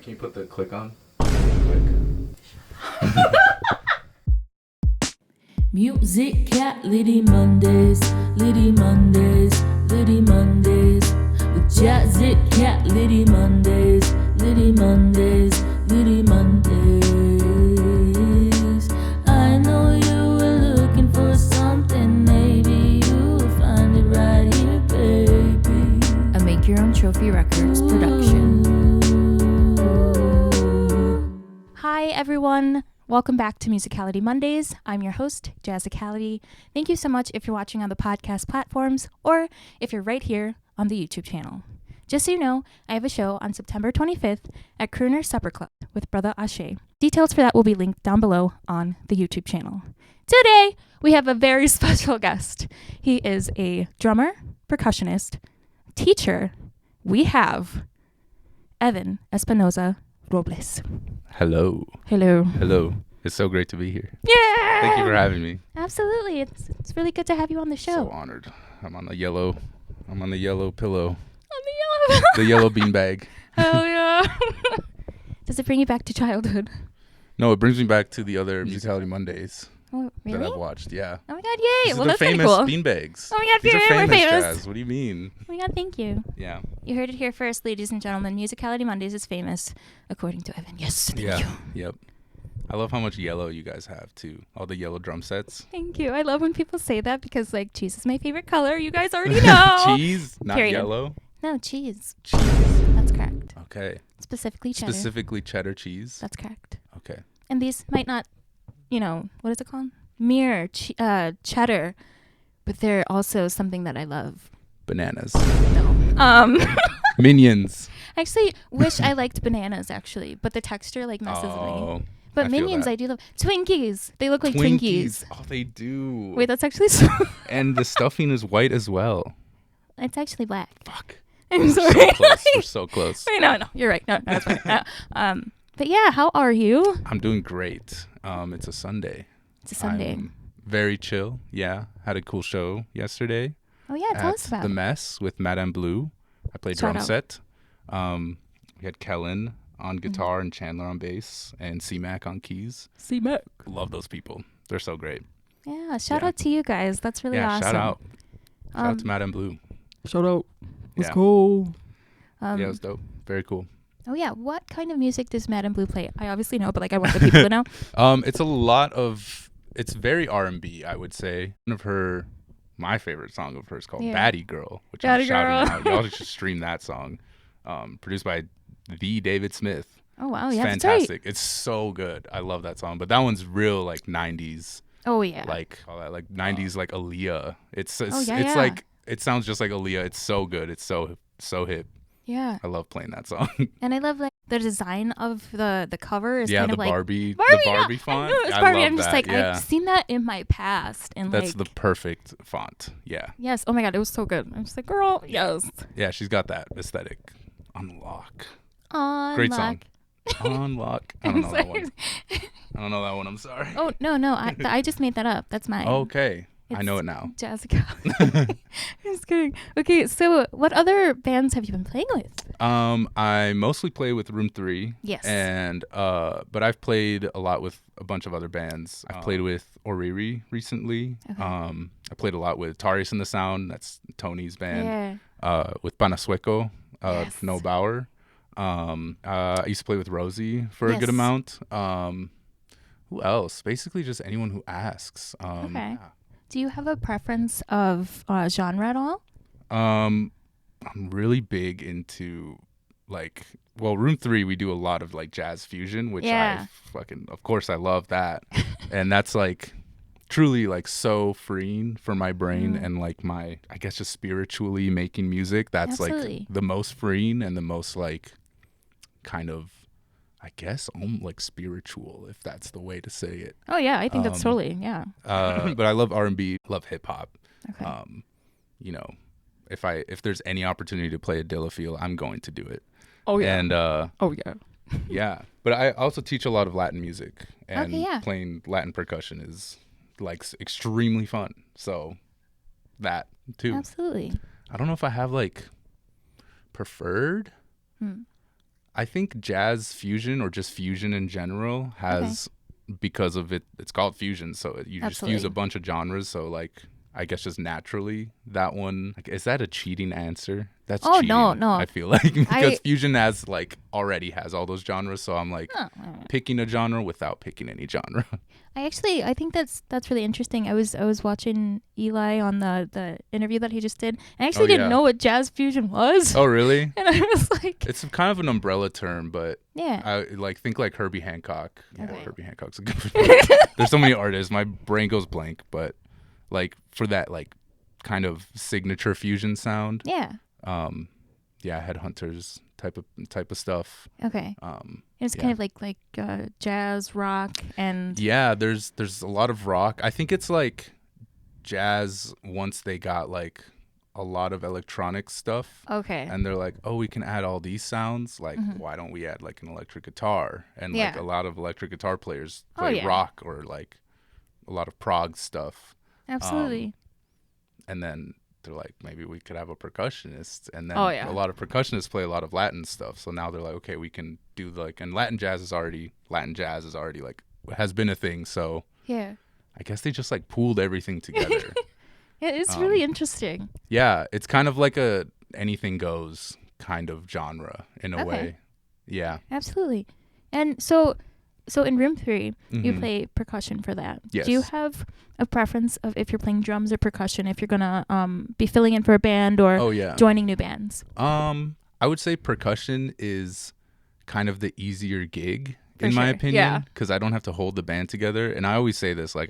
Can you put the click on? Click. Musicality Mondays, Liddy Mondays, Liddy Mondays. With Jazzicality Mondays, Liddy Mondays, Liddy Mondays. I know you were looking for something, maybe you'll find it right here, baby. A Make Your Own Trophy Records production. Hi everyone. Welcome back to Musicality Mondays. I'm your host, Jazzicality. Thank you so much if you're watching on the podcast platforms or if you're right here on the YouTube channel. Just so you know, I have a show on September 25th at Crooner Supper Club with Brother Ashe. Details for that will be linked down below on the YouTube channel. Today, we have a very special guest. He is a drummer, percussionist, teacher. We have Evan Espinoza Robles. Hello. Hello. Hello. It's so great to be here. Yeah! Thank you for having me. Absolutely. It's really good to have you on the show. So honored. I'm on the yellow pillow. On the yellow. The yellow beanbag. Oh, yeah. Does it bring you back to childhood? No, it brings me back to the other Musicality Mondays Oh, really? that I've watched. Yeah. Oh, my God. Yay. These well, are the that's kind of famous cool. beanbags. Oh, my God. These are We're famous, famous. Jazz. What do you mean? Oh, my God. Thank you. Yeah. You heard it here first, ladies and gentlemen. Musicality Mondays is famous, according to Evan. Yes. Thank you. Yep. I love how much yellow you guys have, too. All the yellow drum sets. Thank you. I love when people say that because, like, cheese is my favorite color. You guys already know. Cheese, not Period. yellow. No, cheese. Cheese. That's correct. Okay. Specifically cheddar. Specifically cheddar cheese. That's correct. Okay. And these might not, what is it called? Mere cheddar, but they're also something that I love. Bananas. No. Minions. I actually wish I liked bananas, actually, but the texture, like, messes with me. But I feel Minions, that. I do love. Twinkies. They look like Twinkies. Oh, they do. Wait, that's actually so... And the stuffing is white as well. It's actually black. Fuck. I'm We're sorry. so close. We're so close. Wait, no, you're right. No, it's fine. But yeah, how are you? I'm doing great. It's a Sunday. It's a Sunday. I'm very chill. Yeah. Had a cool show yesterday. Oh, yeah, tell us at about The it. Mess with Madame Blue. I played Shout drum out. set. We had Kellen on guitar and Chandler on bass and C-Mac on keys. C-Mac. Love those people. They're so great. Yeah, shout Yeah. out to you guys. That's really awesome. Shout out. Shout out to Madame Blue. Shout out. Let's Yeah. go. Yeah, it was dope. Very cool. Oh, yeah. What kind of music does Madame Blue play? I obviously know, but, like, I want the people to know. It's very R&B, I would say. My favorite song of hers called Yeah. Baddie Girl, which Baddie I'm shouting Girl. out. Y'all should stream that song. Produced by the David Smith. Oh, wow. It's Yeah, fantastic. That's right. It's so good. I love that song. But that one's real, like, 90s. Oh, yeah. Like, all that, like, 90s, like, Aaliyah. It's yeah. like, it sounds just like Aaliyah. It's so good. It's so hip. Yeah. I love playing that song. And I love, like, the design of the cover is kind the of like... Barbie yeah, font. I knew it was I Barbie. love I'm just that, like, yeah. I've seen that in my past. And That's like, the perfect font. Yeah. Yes. Oh, my God. It was so good. I'm just like, girl, yes. Yeah, she's got that aesthetic. Unlock. Unlock. Great song. Unlock. I don't know that Sorry. one. I don't know that one. I'm sorry. Oh, no. I just made that up. That's mine. Okay. I know it now. Jessica. I'm just kidding. Okay, so what other bands have you been playing with? I mostly play with Room 3. Yes. And but I've played a lot with a bunch of other bands. I've played with Oriri recently. Okay. I played a lot with Tarius and the Sound. That's Tony's band. Yeah. With Panasueco, Yes. Noah Bauer. I used to play with Rosie for a good Yes. amount. Who else? Basically just anyone who asks. Okay. Yeah. Do you have a preference of genre at all? I'm really big into Room 3 we do a lot of like jazz fusion, which Yeah. of course I love that. And that's like truly like so freeing for my brain and like my, I guess, just spiritually making music. That's Absolutely. like the most freeing and the most like kind of, I guess, like spiritual, if that's the way to say it. Oh, yeah. I think that's totally, yeah. But I love R&B, love hip hop. Okay. If there's any opportunity to play a Dilla feel, I'm going to do it. Oh, yeah. And oh, yeah. yeah, but I also teach a lot of Latin music, and Okay, yeah. playing Latin percussion is like extremely fun. So that too. Absolutely. I don't know if I have like preferred. I think jazz fusion or just fusion in general has, because of it's called fusion. So you just fuse a bunch of genres. So like, I guess just naturally that one, like, is that a cheating answer? That's cheating. No. I feel like because fusion already has all those genres. So I'm like picking a genre without picking any genre. I think that's really interesting. I was watching Eli on the interview that he just did. I actually didn't know what jazz fusion was. Oh, really? And I was like, it's kind of an umbrella term, but yeah, I think like Herbie Hancock. Yeah, Okay. Herbie Hancock's a good one. There's so many artists, my brain goes blank, but like for that like kind of signature fusion sound. Yeah. Headhunters type of stuff. Okay. It's kind of like jazz, rock, and there's a lot of rock. I think it's like jazz once they got like a lot of electronic stuff. Okay. And they're like, oh, we can add all these sounds. Like, why don't we add like an electric guitar? And like a lot of electric guitar players play rock or like a lot of prog stuff. Absolutely. And then they're like, maybe we could have a percussionist, and then a lot of percussionists play a lot of Latin stuff. So now they're like, okay, we can do like, and Latin jazz is already like has been a thing. So yeah, I guess they just like pooled everything together. It's really interesting. Yeah, it's kind of like a anything goes kind of genre in a way. Yeah, absolutely. And so in room 3, you play percussion for that. Yes. Do you have a preference of if you're playing drums or percussion, if you're gonna be filling in for a band or joining new bands? I would say percussion is kind of the easier gig For in my sure. opinion, because I don't have to hold the band together. And I always say this, like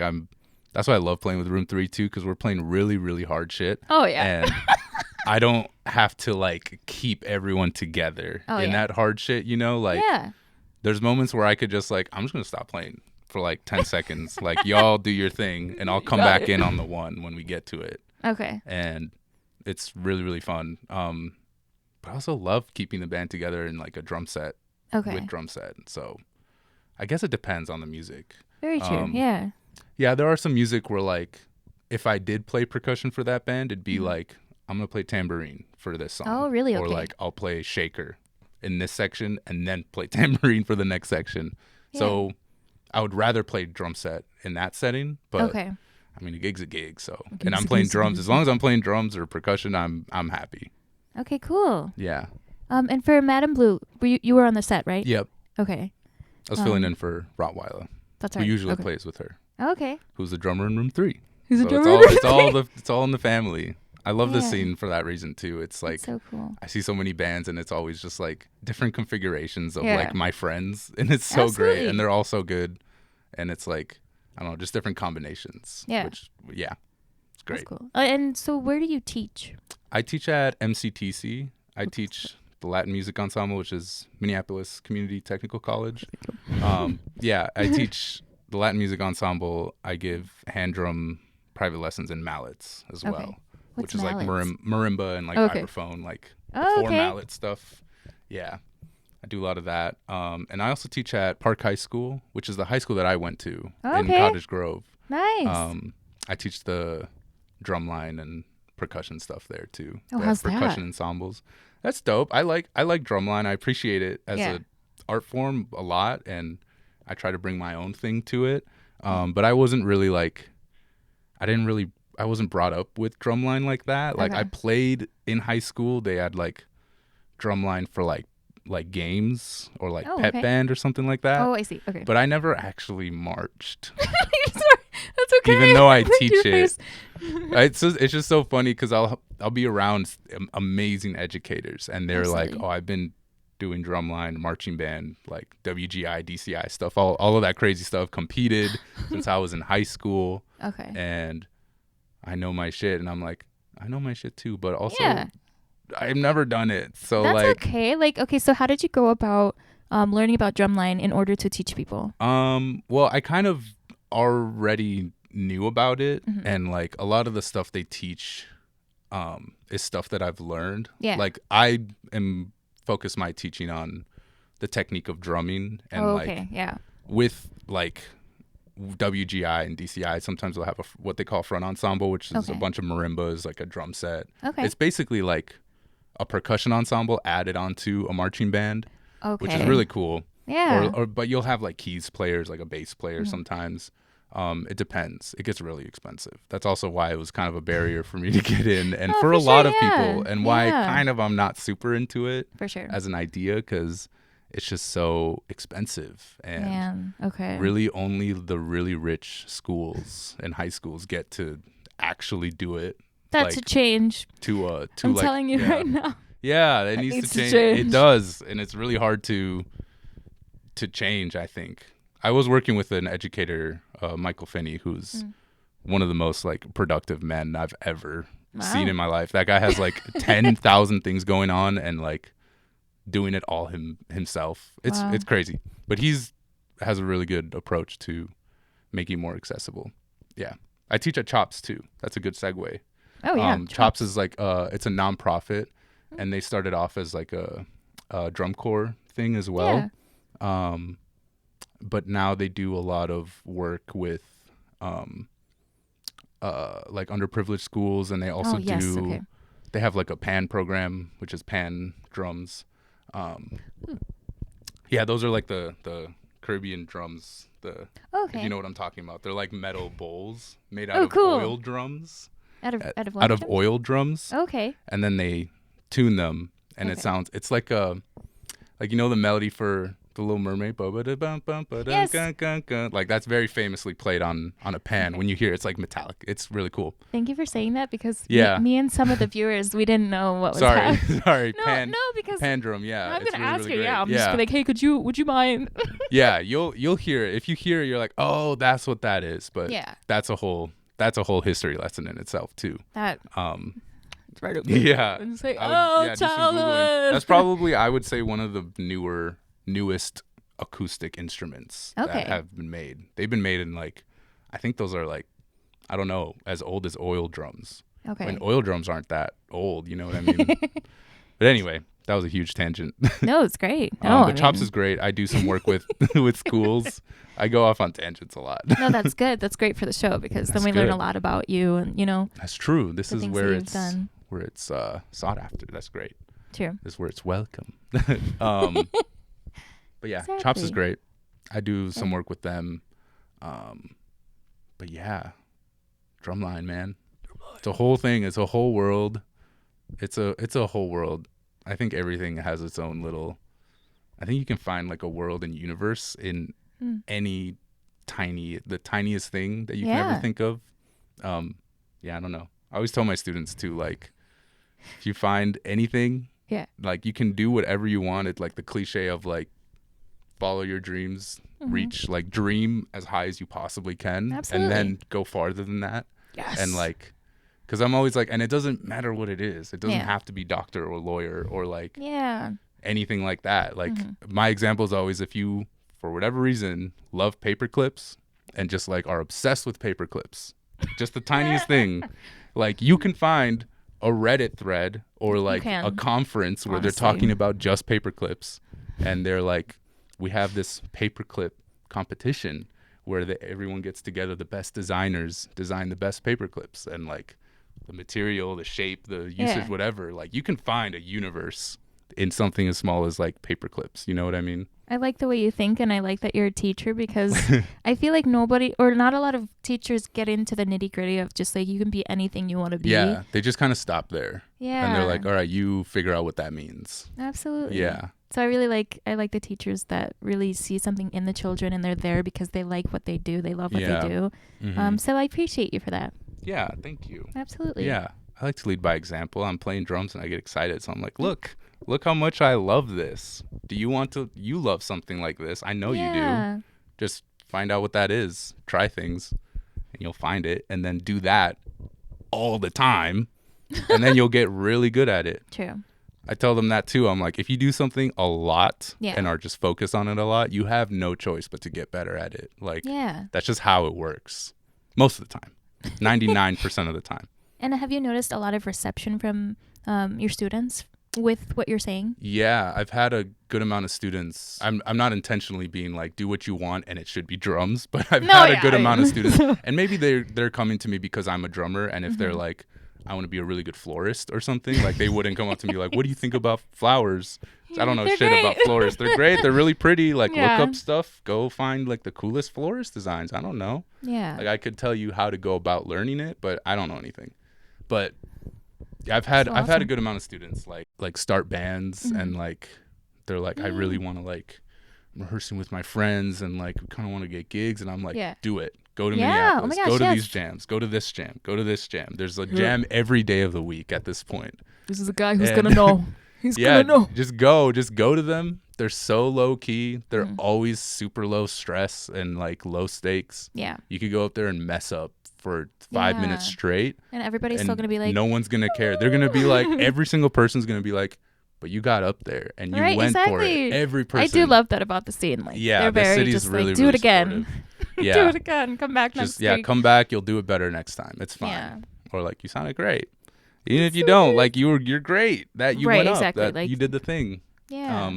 that's why I love playing with room 3 too, because we're playing really, really hard shit. Oh yeah. And I don't have to like keep everyone together in that hard shit, you know, like. Yeah. There's moments where I could just like, I'm just going to stop playing for like 10 seconds. Like, y'all do your thing, and I'll come back in on the one when we get to it. Okay. And it's really, really fun. But I also love keeping the band together in like a drum set with drum set. So I guess it depends on the music. Very true. Yeah. Yeah, there are some music where like, if I did play percussion for that band, it'd be like, I'm going to play tambourine for this song. Oh, really? Or like, I'll play shaker in this section and then play tambourine for the next section. Yeah. So I would rather play drum set in that setting, but I mean, a gig's a gig. So, and I'm playing drums. As long as I'm playing drums or percussion, I'm happy. Okay, cool. Yeah. And for Madame Blue, you were on the set, right? Yep. Okay. I was filling in for Rottweiler. That's right. Who usually plays with her. Okay. Who's the drummer in room 3. Who's the drummer? It's all in the family. I love this scene for that reason too. It's like, so cool. I see so many bands and it's always just like different configurations of like my friends, and it's so great, and they're all so good, and it's like, I don't know, just different combinations. Yeah. Which it's great. That's cool. And so where do you teach? I teach at MCTC. I teach the Latin Music Ensemble, which is Minneapolis Community Technical College. I teach the Latin Music Ensemble. I give hand drum private lessons in mallets as well. Which is mallets? Like marimba and like vibraphone, like the 4 mallet stuff. Yeah, I do a lot of that. And I also teach at Park High School, which is the high school that I went to in Cottage Grove. Nice. I teach the drumline and percussion stuff there too. Oh, how's percussion that? ensembles. That's dope. I like drumline. I appreciate it as a art form a lot, and I try to bring my own thing to it. But I wasn't really like, I wasn't brought up with drumline like that. Like I played in high school. They had like drumline for like games or like pep band or something like that. Oh, I see. Okay. But I never actually marched. Sorry. That's okay. Even though I teach it. It's just so funny because I'll be around amazing educators, and they're like, oh, I've been doing drumline, marching band, like WGI, DCI stuff, all of that crazy stuff, competed since I was in high school. Okay. And I know my shit, and I'm like, I know my shit too, but also I've never done it. So that's okay. Like, okay, so how did you go about learning about drumline in order to teach people? Well, I kind of already knew about it, and like a lot of the stuff they teach is stuff that I've learned. Yeah. Like I am focused my teaching on the technique of drumming, and with like WGI and DCI, sometimes we'll have what they call front ensemble, which is a bunch of marimbas, like a drum set. Okay. It's basically like a percussion ensemble added onto a marching band. which is really cool. Yeah. But you'll have like keys players, like a bass player sometimes. It depends. It gets really expensive. That's also why it was kind of a barrier for me to get in, and for a lot of people, and why I'm not super into it for sure as an idea, because it's just so expensive, and really only the really rich schools and high schools get to actually do it. That's a change. I'm telling you right now. Yeah, it needs to change. It does, and it's really hard to change, I think. I was working with an educator, Michael Finney, who's one of the most like productive men I've ever seen in my life. That guy has like 10,000 things going on and like doing it all himself. It's crazy, but has a really good approach to making more accessible. Yeah, I teach at Chops too. That's a good segue. Oh yeah, Chops is like it's a nonprofit, and they started off as like a drum corps thing as well. Yeah. But now they do a lot of work with like underprivileged schools, and they also they have like a pan program, which is pan drums. Yeah, those are like the Caribbean drums. If you know what I'm talking about. They're like metal bowls made out of oil drums. Out of oil drums. Okay. And then they tune them, and it's like the melody for The Little Mermaid. Yes. Like that's very famously played on a pan. When you hear it, it's like metallic. It's really cool. Thank you for saying that, because me and some of the viewers, we didn't know what was happening. Sorry. No, because pan drum. Yeah, I'm it's gonna really, ask really you. great. Yeah, I'm just be like, hey, would you mind? Yeah, you'll hear it. If you hear it, you're like, oh, that's what that is. But that's a whole history lesson in itself too. It's right up there. Yeah. And say, childhood. That's probably, I would say, one of the newest acoustic instruments that have been made. They've been made in like, I think those are like, I don't know, as old as oil drums. Okay. And oil drums aren't that old, you know what I mean? But anyway, that was a huge tangent. No, it's great. But Chops is great. I do some work with schools. I go off on tangents a lot. No, that's good. That's great for the show, because then we learn a lot about you, and That's true. This is where it's sought after. That's great. True. This is where it's welcome. But yeah, exactly. Chops is great. I do some work with them. But yeah, drumline, man. It's a whole thing. It's a whole world. It's a whole world. I think everything has its own little. I think you can find like a world and universe in any the tiniest thing that you can ever think of. Yeah, I don't know. I always tell my students to, like, if you find anything, like, you can do whatever you want. It's like the cliche of like, follow your dreams, reach, like, dream as high as you possibly can. Absolutely. And then go farther than that. Yes. And like, because I'm always like, and it doesn't matter what it is. It doesn't have to be doctor or lawyer or like anything like that. Like my example is always, if you, for whatever reason, love paper clips and just like are obsessed with paper clips, just the tiniest thing, like you can find a Reddit thread or like a conference where they're talking about just paper clips, and they're like, we have this paperclip competition where everyone gets together, the best designers design the best paper clips, and like the material, the shape, the usage, whatever. Like you can find a universe in something as small as like paper clips. You know what I mean? I like the way you think, and I like that you're a teacher, because I feel like nobody, or not a lot of teachers, get into the nitty gritty of just like, you can be anything you want to be. Yeah, they just kind of stop there. Yeah. And they're like, all right, you figure out what that means. Absolutely. Yeah. So I like the teachers that really see something in the children, and they're there because they like what they do. They love what they do. Mm-hmm. So I appreciate you for that. Yeah, thank you. Absolutely. Yeah, I like to lead by example. I'm playing drums and I get excited, so I'm like, look how much I love this. Do you love something like this? I know you do. Just find out what that is. Try things, and you'll find it, and then do that all the time, and then you'll get really good at it. True. I tell them that too. I'm like, if you do something a lot and are just focused on it a lot, you have no choice but to get better at it. Like, that's just how it works most of the time, 99% of the time. And have you noticed a lot of reception from your students with what you're saying? Yeah, I've had a good amount of students. I'm not intentionally being like, do what you want and it should be drums, but I've had a good amount of students. And maybe they're coming to me because I'm a drummer, and if they're like, I want to be a really good florist or something, like they wouldn't come up to me like, what do you think about flowers? I don't know They're shit great. about florists. They're great. They're really pretty. Like, Yeah. look up stuff. Go find, like, the coolest florist designs. I don't know. Yeah. Like, I could tell you how to go about learning it, but I don't know anything. But I've had a good amount of students, like start bands and, like, they're like, I really want to, like, I'm rehearsing with my friends and, like, kind of want to get gigs. And I'm like, do it. Go to Minneapolis. Oh my gosh, go to these jams. Go to this jam. Go to this jam. There's a jam every day of the week at this point. This is a guy who's going to know. He's going to know. Just go to them. They're so low key. They're always super low stress and, like, low stakes. Yeah. You could go up there and mess up for 5 minutes straight. And everybody's still going to be like, no one's going to care. They're going to be like, every single person's going to be like, but you got up there and you went for it. Every person. I do love that about the scene. Like, they're the very city's just really, like, do really it again. Yeah. Do it again. Come back next week. Come back. You'll do it better next time. It's fine. Yeah. Or, like, you sounded great. Even if you don't, like, you're great. That you went up. Exactly. That like, you did the thing. Yeah.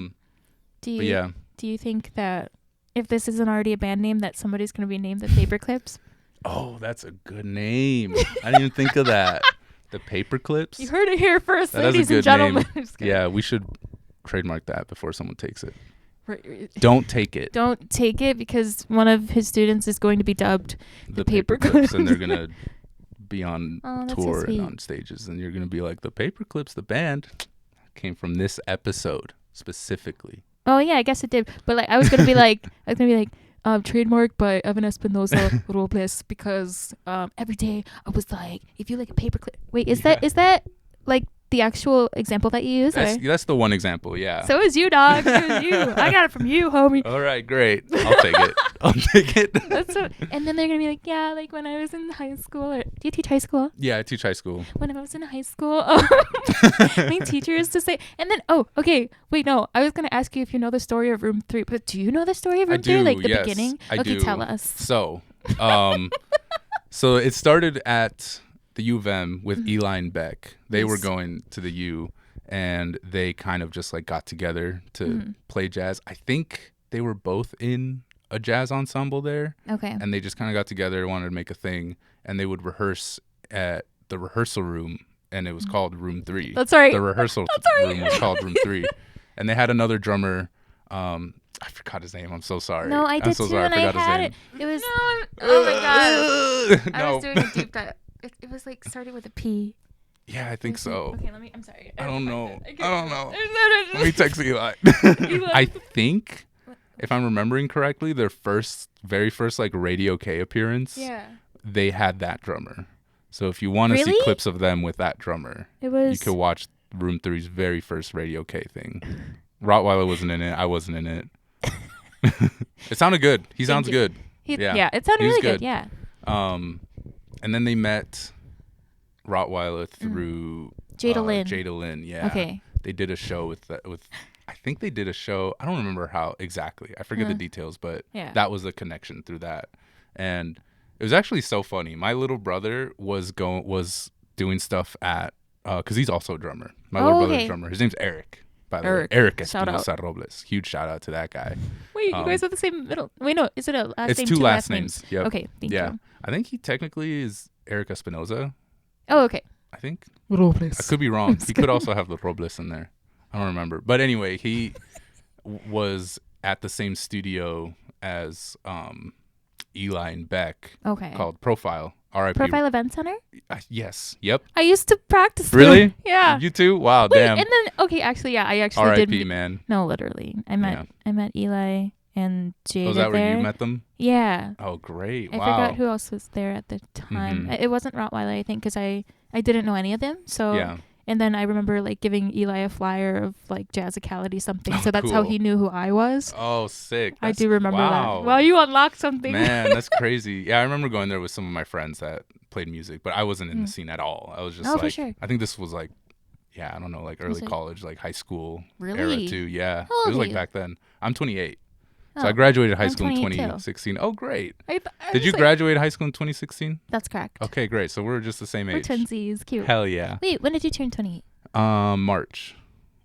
Do you think that if this isn't already a band name, that somebody's going to be named the Paperclips? Oh, that's a good name. I didn't even think of that. The Paperclips. You heard it here first, that ladies is a and good gentlemen. name. Yeah, we should trademark that before someone takes it. Right. Don't take it. Don't take it, because one of his students is going to be dubbed the Paperclips, and they're gonna be on tour so and on stages, and you're gonna be like, the Paperclips, the band, came from this episode specifically. Oh yeah, I guess it did. But like, I was gonna be like, trademarked by Evan Espinoza Robles, because every day I was like, if you like a paperclip. Wait, is that like the actual example that you use? That's the one example, yeah. So is you, dog. So is you. I got it from you, homie. All right, great. I'll take it. I'll take it. And then they're gonna be like, yeah, like when I was in high school. Or do you teach high school? Yeah, I teach high school. When I was in high school, my teacher used to say. And then, wait, no, I was gonna ask you if you know the story of Room 3. But do you know the story of Room 3? Like the beginning? I do. Tell us. So, so it started at the U of M with Eli and Beck. They were going to the U, and they kind of just, like, got together to play jazz. I think they were both in a jazz ensemble there. Okay. And they just kind of got together, wanted to make a thing, and they would rehearse at the rehearsal room, and it was called Room 3. That's right. The rehearsal room was called Room 3. And they had another drummer. I forgot his name. I'm so sorry. No, I did so too, sorry. and I had it. It was. Oh my god. I was doing a deep dive. It was like started with a P. Yeah, I think so. Okay, I'm sorry. I don't know. Let me text Eli. Eli. I think, if I'm remembering correctly, their very first like Radio K appearance, they had that drummer. So if you want to see clips of them with that drummer, you could watch Room 3's very first Radio K thing. Rottweiler wasn't in it. I wasn't in it. It sounded good. He sounds good. Yeah, it sounded really good. Yeah. And then they met Rottweiler through Jada Lynn, yeah. Okay. They did a show with I think they did a show. I don't remember how exactly. I forget the details, but that was the connection through that. And it was actually so funny. My little brother was doing stuff at because he's also a drummer. My little brother's a drummer. His name's Eric. By the way, Eric Espinoza Robles. Huge shout out to that guy. Wait, you guys have the same middle? Wait, no, is it a last name? It's two last names. Yep. Okay, thank you. I think he technically is Eric Espinoza. Oh, okay. I think. Robles. I could be wrong. He could also have the Robles in there. I don't remember. But anyway, he was at the same studio as Eli and Beck. Okay. Called Profile. R.I.P. Profile Event Center? Yes. Yep. I used to practice there. Really? Yeah. You too? Wow, Wait, damn. And then, okay, actually, I actually did. R.I.P., man. No, literally. I met Eli and Jada. Was that there. where you met them? Yeah. Oh, great. I Wow. forgot who else was there at the time. It wasn't Rottweiler, I think, because I didn't know any of them. So yeah. And then I remember like giving Eli a flyer of like Musicality something. So that's how he knew who I was. Oh, sick. I do remember that. Well, you unlocked something. Man, that's crazy. Yeah, I remember going there with some of my friends that played music, but I wasn't in the scene at all. I was just like, for sure. I think this was like, yeah, I don't know, like early college, like high school era Really? too. Yeah. How old it was are like you? back then. I'm 28. So Oh, I graduated high I'm school in 22. 2016. Oh, great. I Did you graduate high school in 2016? That's correct. Okay, great. So we're just the same We're age. twinsies. Cute. Hell yeah. Wait, when did you turn 28? March.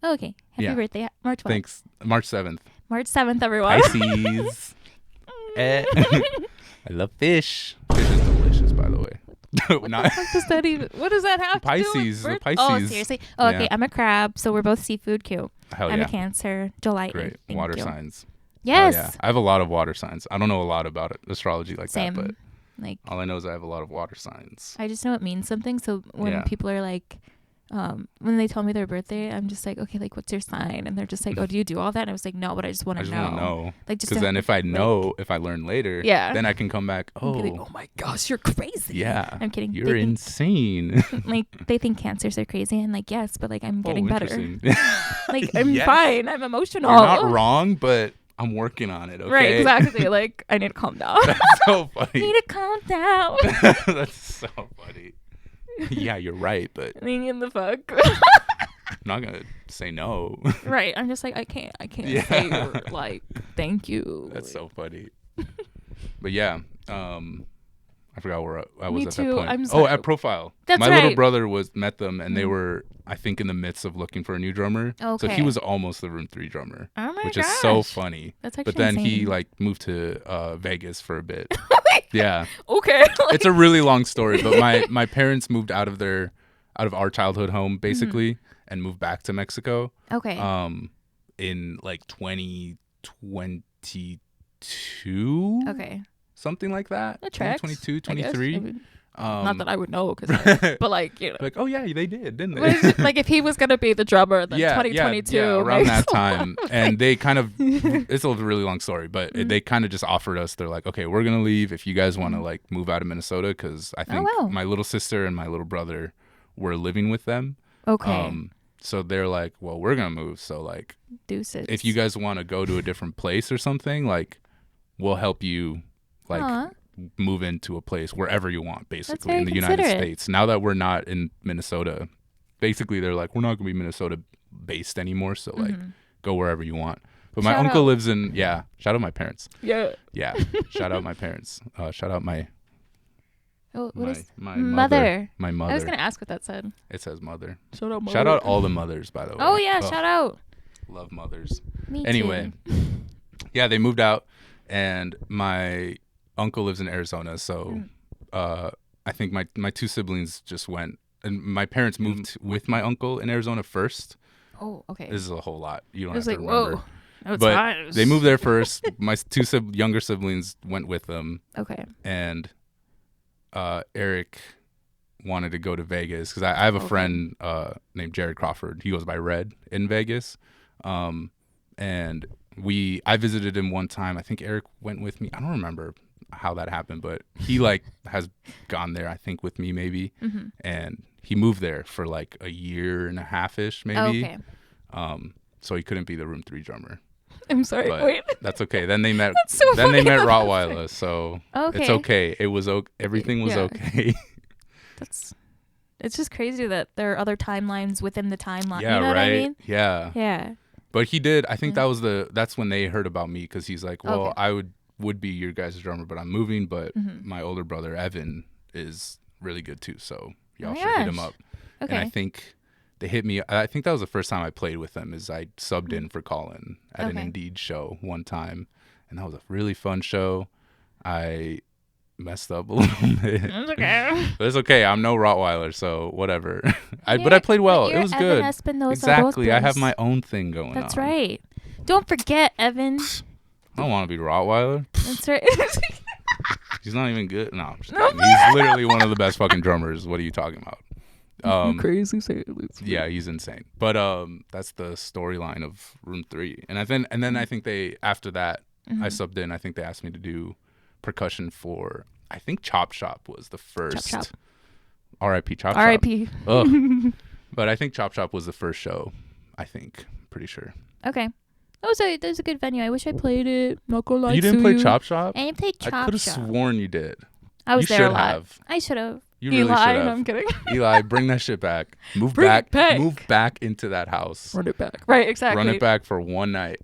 Oh, okay. Happy birthday. March 1st. Thanks. March 7th. March 7th, everyone. Pisces. I love fish. Fish is delicious, by the way. What the fuck does that even? What does that have Pisces, to do the with Pisces. Oh, seriously? Oh, okay. Yeah. I'm a crab, so we're both seafood. Cute. Hell I'm yeah. a Cancer. July 8th. Great. Thank Water you. signs. Yes. Yeah. I have a lot of water signs. I don't know a lot about astrology like Same. that, but like all I know is I have a lot of water signs. I just know it means something. So when people are like, when they tell me their birthday, I'm just like, okay, like, what's your sign? And they're just like, oh, do you do all that? And I was like, no, but I just want to know. I just want to know. Like, just because then if I know, if I learn later, then I can come back. Oh, like, oh my gosh, you're crazy. Yeah. I'm kidding. You're insane. Like, they think Cancers are crazy. And like, yes, but like, I'm getting better. Like, I'm Yes. fine. I'm emotional. You're not wrong, but I'm working on it. Okay. Right, exactly. Like, I need to calm down. That's so funny. Need to calm down. That's so funny. Yeah, you're right, but Leaning in the fuck. I'm not gonna say no. Right. I'm just like, I can't say like, thank you. That's so funny. But yeah, I forgot where I was Me at too. that point. I'm sorry. At Profile. That's My right. little brother met them, and they were, I think, in the midst of looking for a new drummer. Okay. So he was almost the Room 3 drummer. Oh my which gosh. is so funny. That's actually But then he insane. moved to Vegas for a bit. Yeah. Okay. It's a really long story, but my parents moved out of our childhood home basically and moved back to Mexico. Okay. In like 2022. Okay. Something like that. That tracks, 2022, I guess. 23. I mean, not that I would know, but like, you know. Like, oh yeah, they did, didn't they? But it's just, like, if he was gonna be the drummer, then 2022. Yeah, around that like, time. And they kind of, it's a really long story, but they kind of just offered us, they're like, okay, we're going to leave if you guys want to like move out of Minnesota, because I think my little sister and my little brother were living with them. Okay. So they're like, well, we're going to move. So like, Deuces. if you guys want to go to a different place or something, like, we'll help you like move into a place wherever you want, basically, in the United States. Now that we're not in Minnesota, basically they're like, we're not gonna be Minnesota based anymore, so like go wherever you want. But my uncle lives in shout out my parents. Yeah shout out my parents. Shout out my my mother. My mother. I was gonna ask what that said. It says mother. Shout out, mother. Shout out all the mothers, by the way. Oh yeah, shout out. Love mothers. Me anyway too. Yeah, they moved out, and my uncle lives in Arizona, so I think my two siblings just went, and my parents moved with my uncle in Arizona first. Oh, okay. This is a whole lot. You don't I was have to like, remember. whoa. No, it's but not. they moved there first. My two younger siblings went with them. Okay. And Eric wanted to go to Vegas because I have a friend named Jared Crawford. He goes by Red in Vegas. And I visited him one time. I think Eric went with me. I don't remember how that happened, but he like has gone there, I think, with me maybe. And he moved there for like a year and a half-ish maybe. Okay. So he couldn't be the Room 3 drummer. I'm sorry. But wait. that's okay. Then they met. That's so then funny they met how that Rottweiler, so Okay. it's okay. It was everything was okay. It's just crazy that there are other timelines within the timeline. Yeah, you know what I right. mean? Yeah. Yeah. But he did. I think that's when they heard about me, because he's like, well, I would be your guys' drummer, but I'm moving. But my older brother Evan is really good too, so y'all should hit him up. Okay. And I think they hit me. I think that was the first time I played with them. Is I subbed in for Colin at an Indeed show one time, and that was a really fun show. I messed up a little bit. It's okay. But it's okay. I'm no Rottweiler, so whatever. But I played well. It was good. Evan Espinoza Exactly. I Robles. have my own thing going on. That's right. Don't forget, Evan. I don't want to be Rottweiler. That's right. He's not even good. No, I'm just kidding. He's literally one of the best fucking drummers. What are you talking about? You crazy? Say it. Yeah, he's insane. But that's the storyline of Room 3. And then I think after that I subbed in. I think they asked me to do percussion for, I think Chop Shop was the first. Chop Shop. R.I.P. Chop Shop. R.I.P. Ugh. But I think Chop Shop was the first show. I think, pretty sure. Okay. That was a good venue. I wish I played it. Not gonna lie You didn't play Chop Shop? I didn't play Chop Shop. I could have sworn you did. I was you there a should lot. have. I should have. You really should Eli, have. no, I'm kidding. Eli, bring that shit back. Move back into that house. Run it back. Right, exactly. Run it back for one night.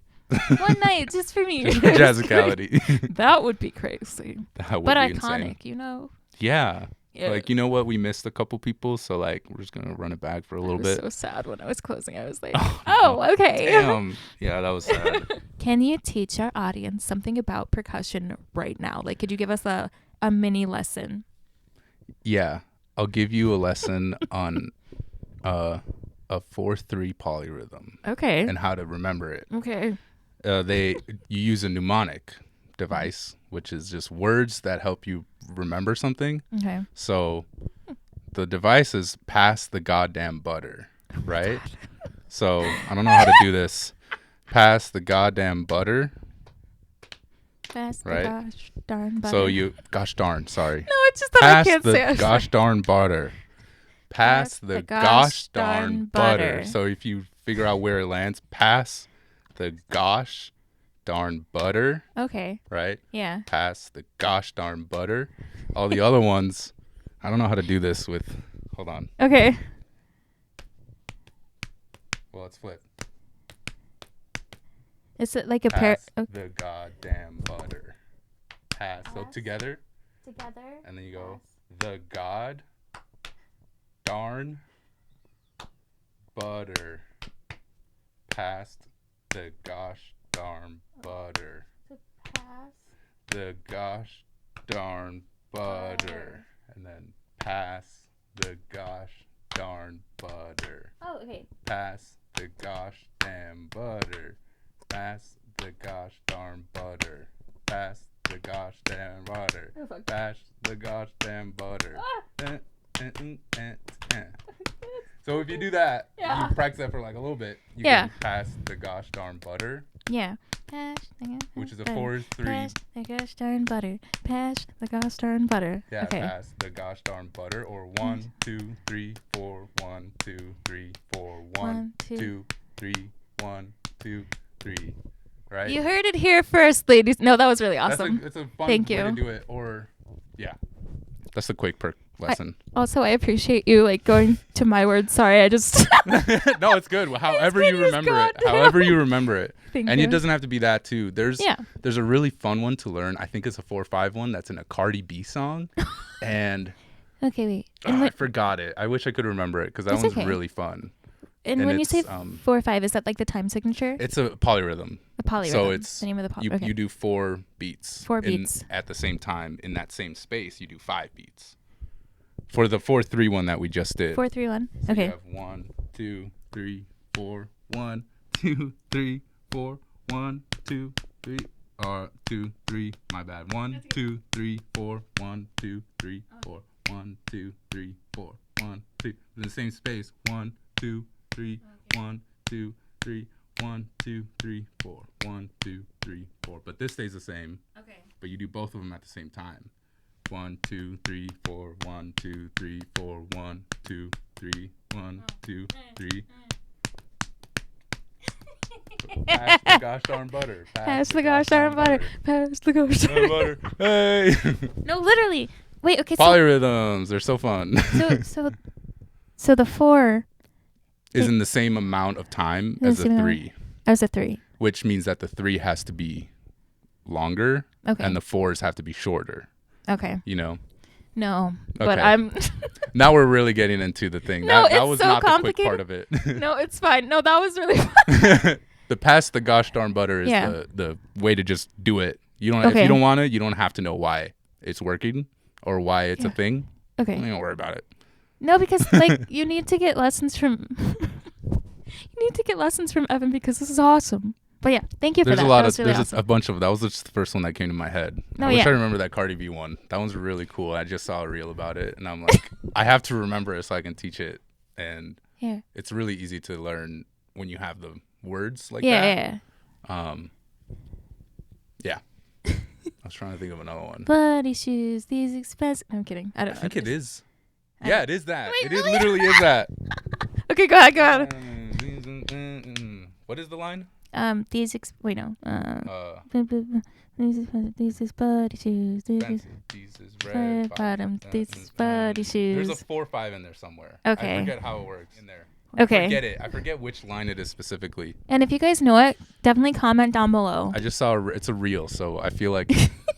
One night, just for me. Just for Jazzicality. That would be crazy. That would But be iconic, insane. you know? Yeah. Yeah. Like, you know what? We missed a couple people, so like we're just gonna run it back for a little bit. I was so sad when I was closing. I was like, oh okay. Damn. Yeah, that was sad. Can you teach our audience something about percussion right now? Like, could you give us a mini lesson? Yeah. I'll give you a lesson on a 4/3 polyrhythm. Okay. And how to remember it. Okay. You use a mnemonic device, which is just words that help you remember something. Okay. So the device is pass the goddamn butter, right? So I don't know how to do this. Pass the goddamn butter. Pass right? the gosh darn butter. So gosh darn, sorry. No, it's just that I can't say Pass the gosh darn butter. Pass the gosh darn butter. So if you figure out where it lands, pass the gosh darn butter. Okay. Right? Yeah. Pass the gosh darn butter. All the other ones, I don't know how to do this with. Hold on. Okay. Well, let's flip. Is it like a pair? Pass the goddamn butter. Pass. So together. Together. And then you go the god darn butter. Past the gosh darn butter. Pass. The gosh darn butter. And then pass the gosh darn butter. Oh, okay. Pass the gosh damn butter. Pass the gosh darn butter. Pass the gosh damn butter. Oh, fuck. Pass the gosh damn butter. So if you do that, Yeah. you practice that for like a little bit, you Yeah. can pass the gosh darn butter, Yeah. Pass the which is a butter. 4/3. Pass the gosh darn butter. Pass the gosh darn butter. Yeah, Okay. pass the gosh darn butter, or 1, 2, 3, 4, 1, 2, 3, 4, 1, 2, 3, 1, 2, 3. Right? You heard it here first, ladies. No, that was really awesome. It's a fun Thank way you. to do it. Or, yeah. That's the quick perk lesson. Also, I appreciate you like going to my words. Sorry, I just. No, it's good. However you remember it. However you remember it. Thank And you. it doesn't have to be that too. There's Yeah. a really fun one to learn. I think it's a 4/5 one that's in a Cardi B song. And Okay, wait. I forgot it. I wish I could remember it because that It's one's okay. really fun. And and when you say it's, 4/5, is that like the time signature? It's a polyrhythm. A polyrhythm. So it's the name of the you, okay. you do 4 beats. 4 beats. At the same time. In that same space, you do 5 beats. For the 4/3 one that we just did. 4, 3, 1. So Okay. you have 1, 2, 3, 4, 1, 2, 3, 4, 1, 2, 3. 2, 3. My bad. 1, 2, 3, 4, 1, 2, 3, 4, 1, 2, 3, 4, 1, 2. In the same space. 1, 2, 3, 1, 2, 3, 1, 2, 3, 4, 1, 2, 3, 4. But this stays the same. Okay. But you do both of them at the same time. 1, 2, 3, 4, 1, 2, 3, 4, 1, 2, 3, 1, 2, 3. Pass the gosh darn butter. Pass the gosh darn butter. Pass the gosh darn butter. Hey. No, literally. Wait, okay. Polyrhythms, they're so fun. So the 4 is in the same amount of time as the 3, as a 3. which means that the 3 has to be longer Okay. and the 4s have to be shorter. Okay. You know? No, but Okay. I'm. Now we're really getting into the thing. No, that it's was so not the quick complicated. part of it. No, it's fine. No, that was really fun. The pass the gosh darn butter is Yeah. the way to just do it. You don't if Okay. you don't want it, you don't have to know why it's working or why it's a thing. Okay. Don't worry about it. No, because like you need to get lessons from. You need to get lessons from Evan because this is awesome. But yeah, thank you for There's that. a lot That of was really there's awesome. a bunch of that was just the first one that came to my head. No, I wish yeah. I remember that Cardi B one. That one's really cool. I just saw a reel about it and I'm like I have to remember it so I can teach it, and Yeah. it's really easy to learn when you have the words like Yeah, that. yeah. Yeah. I was trying to think of another one. Bloody shoes, these expensive. I'm kidding. I don't I know. think it is. Yeah, it is that. Wait, It really? literally is that. Okay, go ahead. Go ahead. What is the line? Wait, no. These is bloody shoes. These is These is red red bottoms. These is bloody shoes. There's a 4/5 in there somewhere. Okay. I forget how it works in there. Okay. I forget it. I forget which line it is specifically. And if you guys know it, definitely comment down below. I just saw it's a reel, so I feel like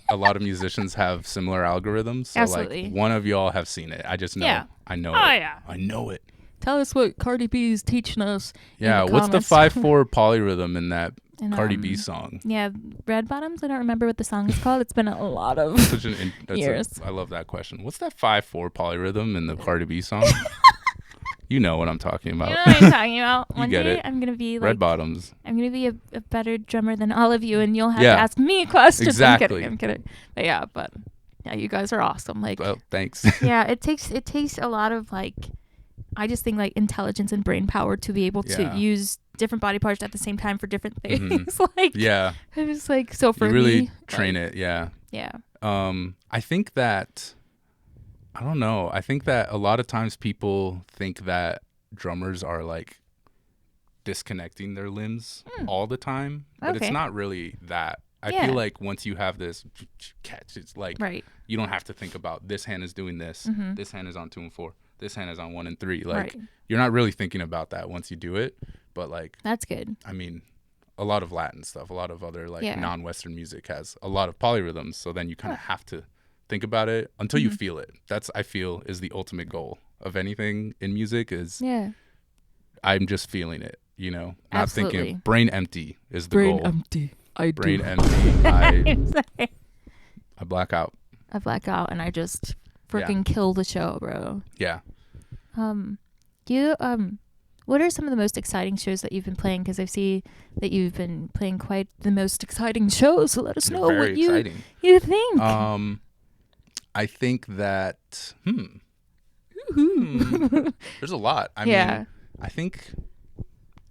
a lot of musicians have similar algorithms. So Absolutely. like one of y'all have seen it. I just know. Yeah. I know Oh, it. yeah. I know it. Tell us what Cardi B is teaching us. Yeah. in the What's the comments. 5/4 polyrhythm in that And, Cardi B song? Yeah, Red Bottoms. I don't remember what the song is called. It's been a lot of Such years. I love that question. What's that 5/4 polyrhythm in the Cardi B song? You know what I'm talking about. You know what I'm talking about. One get day it. I'm gonna be like Red bottoms. I'm gonna be a better drummer than all of you, and you'll have to ask me questions. Exactly. I'm kidding. But yeah, you guys are awesome. Like, well, thanks. yeah, it takes a lot of like, I just think like intelligence and brain power to be able to use different body parts at the same time for different things. Like, yeah, it's like so for you really me, train like, it. Yeah. Yeah. I think that I don't know. I think that a lot of times people think that drummers are like disconnecting their limbs all the time, but it's not really that. I feel like once you have this catch, it's like you don't have to think about this hand is doing this, this hand is on 2 and 4, this hand is on 1 and 3. Like you're not really thinking about that once you do it, but like that's good. I mean, a lot of Latin stuff, a lot of other like non-Western music has a lot of polyrhythms, so then you kind of have to think about it until you feel it. That's I feel is the ultimate goal of anything in music is I'm just feeling it, you know, not thinking. Brain empty is the goal. Brain empty. Brain empty. I black out. I black out and I just freaking kill the show, bro. Yeah. What are some of the most exciting shows that you've been playing? Because I see that you've been playing quite the most exciting shows. So let us know what you think. I think that there's a lot. I mean, I think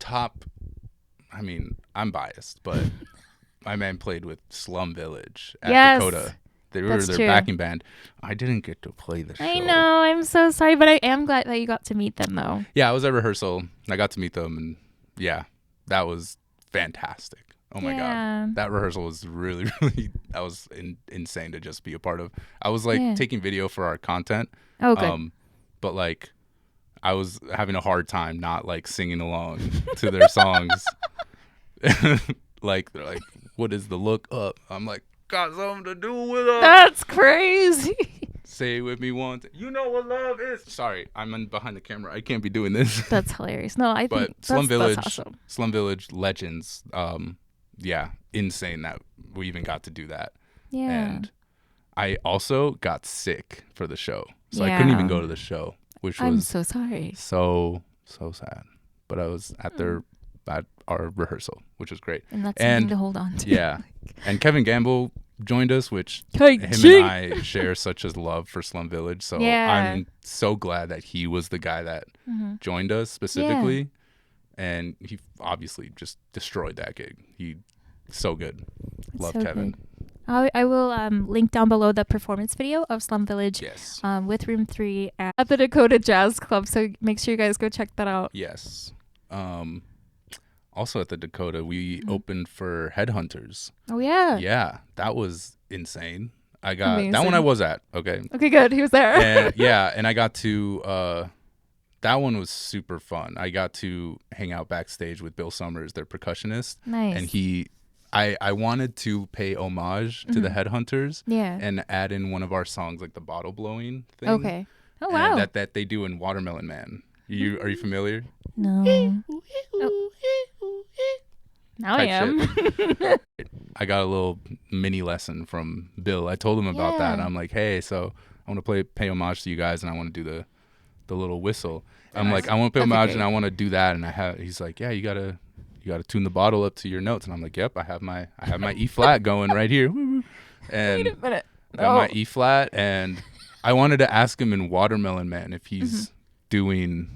I'm biased, but my man played with Slum Village at Dakota. They were their backing band. I didn't get to play the show. I know. I'm so sorry, but I am glad that you got to meet them, though. Yeah, I was at rehearsal. I got to meet them, and that was fantastic. Oh my God. That rehearsal was really, really, that was insane to just be a part of. I was like taking video for our content. Oh, good. But like, I was having a hard time not like singing along to their songs. Like, they're like, what is the look up? I'm like, got something to do with us. That's crazy. Say it with me once. You know what love is. Sorry, I'm behind the camera. I can't be doing this. That's hilarious. No, I think that's awesome. Slum Village legends. Insane that we even got to do that. Yeah. And I also got sick for the show, so I couldn't even go to the show, which was I'm so sorry. So sad. But I was at our rehearsal, which was great. And that's something to hold on to. Yeah. And Kevin Gamble joined us, which him and I share such a love for Slum Village. So I'm so glad that he was the guy that joined us specifically. Yeah. And he obviously just destroyed that gig. He's so good. Love so Kevin. Good. I will link down below the performance video of Slum Village with Room 3 at the Dakota Jazz Club. So make sure you guys go check that out. Yes. Also at the Dakota, we opened for Headhunters. Oh, yeah. Yeah. That was insane. I got that one I was at. Okay. Okay, good. He was there. And, and I got to that one was super fun. I got to hang out backstage with Bill Summers, their percussionist. Nice. And I wanted to pay homage to the Headhunters and add in one of our songs, like the bottle blowing thing. Okay. Oh, wow. And that they do in Watermelon Man. Are you familiar? No. Now I am. I got a little mini lesson from Bill. I told him about that. And I'm like, hey, so I want to pay homage to you guys, and I want to do the little whistle. I'm like, I want to pay homage, and I want to do that. And he's like, yeah, you gotta tune the bottle up to your notes. And I'm like, yep, I have my E flat going right here. And wait a minute. I have my E flat, and I wanted to ask him in Watermelon Man if he's doing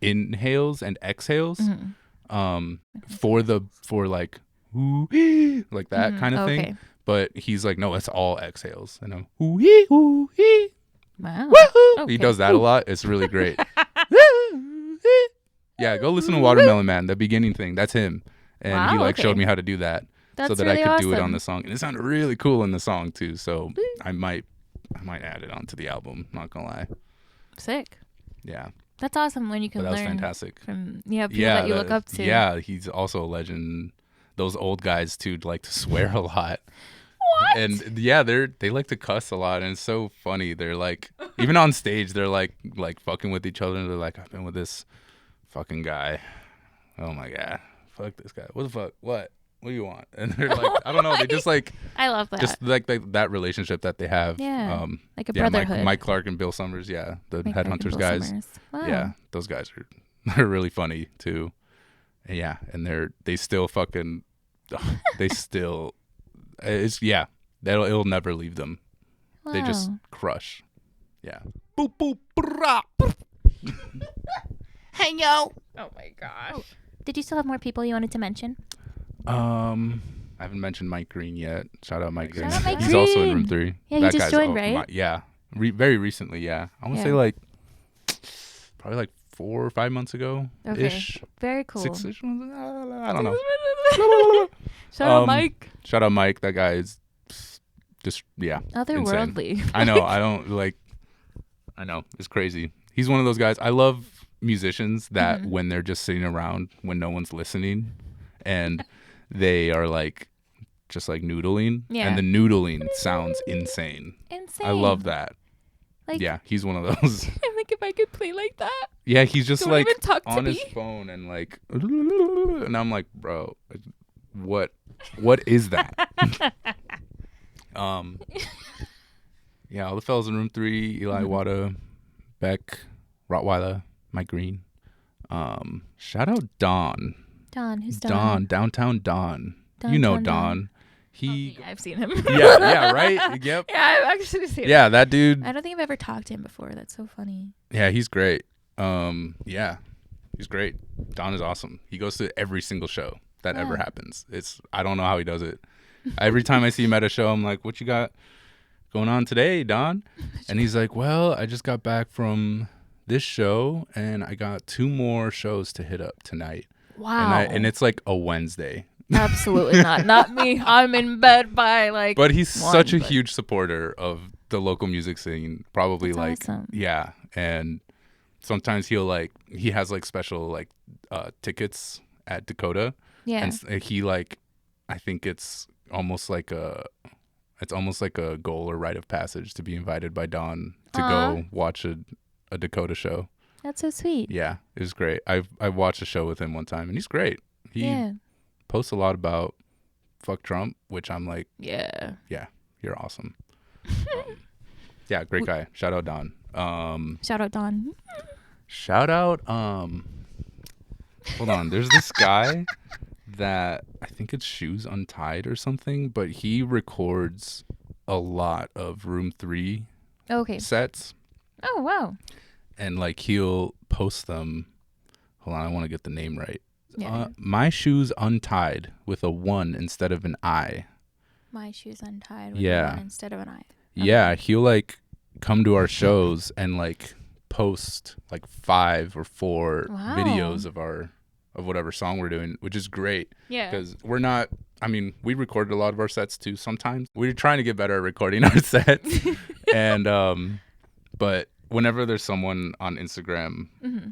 inhales and exhales for like ooh, like that kind of thing. But he's like, no, it's all exhales. And I'm ooh-hee, ooh-hee. Wow. He does that a lot. It's really great. Yeah, go listen to Watermelon Man, the beginning thing. That's him. And he showed me how to do that so that really I could do it on the song. And it sounded really cool in the song too. So I might add it onto the album, not gonna lie. Sick. Yeah. That's awesome when you can learn fantastic. From people that you look up to. Yeah, he's also a legend. Those old guys too like to swear a lot. What? And they like to cuss a lot, and it's so funny. They're like, even on stage, they're like fucking with each other, and they're like, I've been with this fucking guy. Oh my God. Fuck this guy. What the fuck? What? What do you want? And they're like, I don't know. They just like, I love that. Just like that relationship that they have. Yeah. Like a brotherhood. Mike Clark and Bill Summers. Yeah. The Mike Headhunters guys. Wow. Yeah. Those guys they're really funny too. And yeah. And they still fucking, it'll never leave them. Wow. They just crush. Yeah. Boop, boop, brah. Hey, yo. Oh, my gosh. Oh. Did you still have more people you wanted to mention? I haven't mentioned Mike Green yet. Shout out Mike Green. He's Green. Also in room 3. Yeah, he just joined, right? Very recently, yeah. I want to say like, probably like 4 or 5 months ago. Ish. Very cool. 6-ish months? I don't know. Shout out Mike. Shout out Mike. That guy is just, otherworldly. Insane. I know. I know. It's crazy. He's one of those guys. I love musicians that when they're just sitting around when no one's listening and they are like just like noodling and the noodling sounds insane. I love that. Like, yeah, he's one of those. I'm like, if I could play like that. Yeah, he's just like on his phone and like, and I'm like, bro, what is that? Yeah, all the fellas in room 3, Eli Wada, Beck, Rottweiler, Mike Green. Shout out Don. Don, who's Don? Downtown Don. You know Don. I've seen him. yeah, right? Yep. Yeah, I've actually seen him. Yeah, that dude. I don't think I've ever talked to him before. That's so funny. Yeah, he's great. Yeah, he's great. Don is awesome. He goes to every single show that ever happens. I don't know how he does it. Every time I see him at a show, I'm like, what you got going on today, Don? And he's like, well, I just got back from this show and I got 2 more shows to hit up tonight. Wow. And it's like a Wednesday. Absolutely not. Not me. I'm in bed by like. But he's such a huge supporter of the local music scene. Probably That's awesome. Yeah. And sometimes he has like special like tickets at Dakota. Yeah. And he like, I think it's almost like a goal or rite of passage to be invited by Don to go watch a Dakota show. That's so sweet. Yeah, it was great. I watched a show with him one time and he's great. He posts a lot about fuck Trump, which I'm like, yeah, you're awesome. Yeah, great guy. Shout out Don. Shout out Don. Shout out hold on, there's this guy that I think it's Shoes Untied or something, but he records a lot of room 3 sets. Oh, wow. And like he'll post them. Hold on, I want to get the name right. Yeah. My Shoes Untied with a 1 instead of an I. My Shoes Untied with a 1 instead of an I. Okay. Yeah, he'll like come to our shows and like post like 5 or 4 videos of whatever song we're doing, which is great. Yeah. Because we recorded a lot of our sets too sometimes. We're trying to get better at recording our sets. And but whenever there's someone on Instagram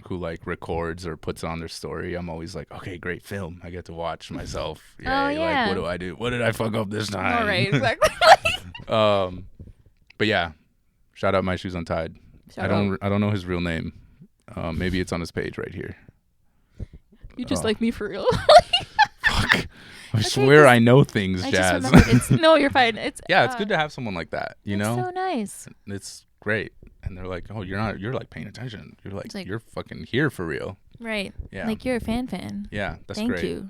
who like records or puts it on their story, I'm always like, okay, great film. I get to watch myself. Like, what do I do? What did I fuck up this time? All right, exactly. But yeah, shout out My Shoes Untied. I don't know his real name. Maybe it's on his page right here. You just like me for real. Fuck. I swear I know things, Jazz. No, you're fine. It's good to have someone like that, you know? So nice. It's great. And they're like, oh, you're like paying attention. You're like you're fucking here for real. Right. Yeah. Like you're a fan. Yeah, that's great. Thank you.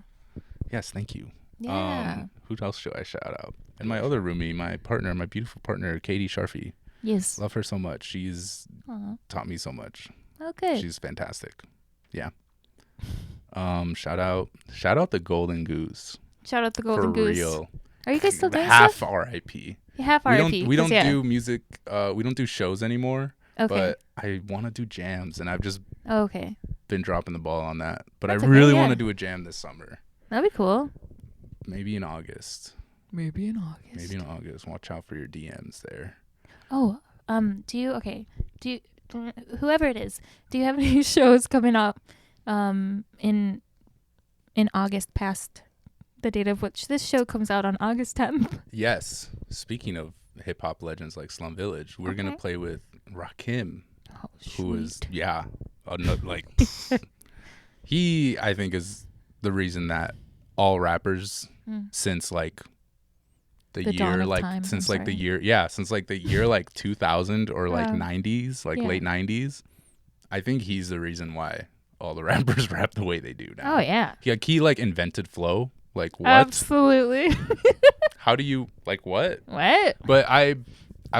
Yes, thank you. Yeah. Who else should I shout out? And my other roomie, my beautiful partner, Katie Sharfie. Yes. Love her so much. She's taught me so much. Oh, good. She's fantastic. Yeah. Shout out the Golden Goose. Shout out the Golden Goose. For real. Are you guys still doing half stuff? R.I.P. Half R.I.P. We don't do music. We don't do shows anymore. Okay. But I want to do jams, and I've just been dropping the ball on that. But That's I really want to do a jam this summer. That'd be cool. Maybe in August. Watch out for your DMs there. Oh, whoever it is, do you have any shows coming up in August past the date of which this show comes out on August 10th? Yes. Speaking of hip hop legends like Slum Village, we're going to play with Rakim, who is he I think is the reason that all rappers since like the year like time, since like the year like 2000 or like 90s, like late 90s. I think he's the reason why all the rappers rap the way they do now. Oh yeah. He like invented flow. Like what? Absolutely. How do you like what? What? But I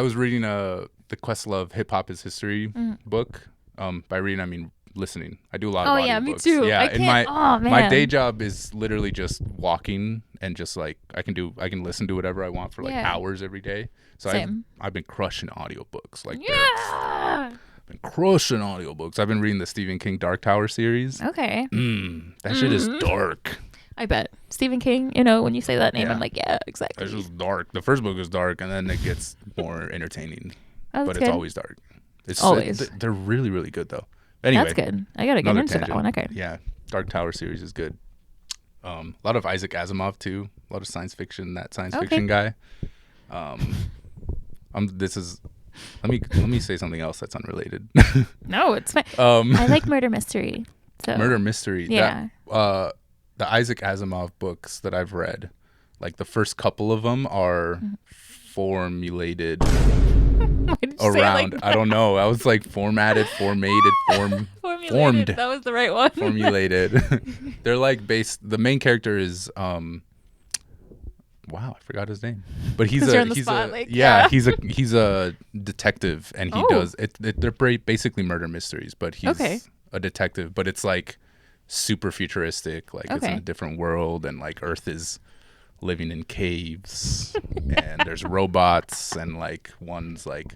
was reading the Questlove Hip Hop is History book. By reading I mean listening. I do a lot of audiobooks. Me too. Yeah, I can't, my day job is literally just walking and just like I can listen to whatever I want for like hours every day. So I've been crushing audiobooks like I've been crushing audiobooks. I've been reading the Stephen King Dark Tower series. Okay. That shit is dark. I bet. Stephen King, you know, when you say that name, I'm like, yeah, exactly. It's just dark. The first book is dark, and then it gets more entertaining. But it's always dark. It's always. They're really, really good, though. Anyway. That's good. I got to get into that one. Okay. Yeah. Dark Tower series is good. A lot of Isaac Asimov, too. A lot of science fiction, that science fiction guy. Let me say something else that's unrelated. No, it's fine. I like murder mystery. So. Murder mystery. Yeah. The Isaac Asimov books that I've read, like the first couple of them are formulated around. I don't know. I was like formed. That was the right one. Formulated. They're like based. The main character is wow, I forgot his name. But he's a detective, and he does it. They're basically murder mysteries, but he's a detective. But it's like super futuristic, like it's in a different world, and like Earth is living in caves, and there's robots, and like one's like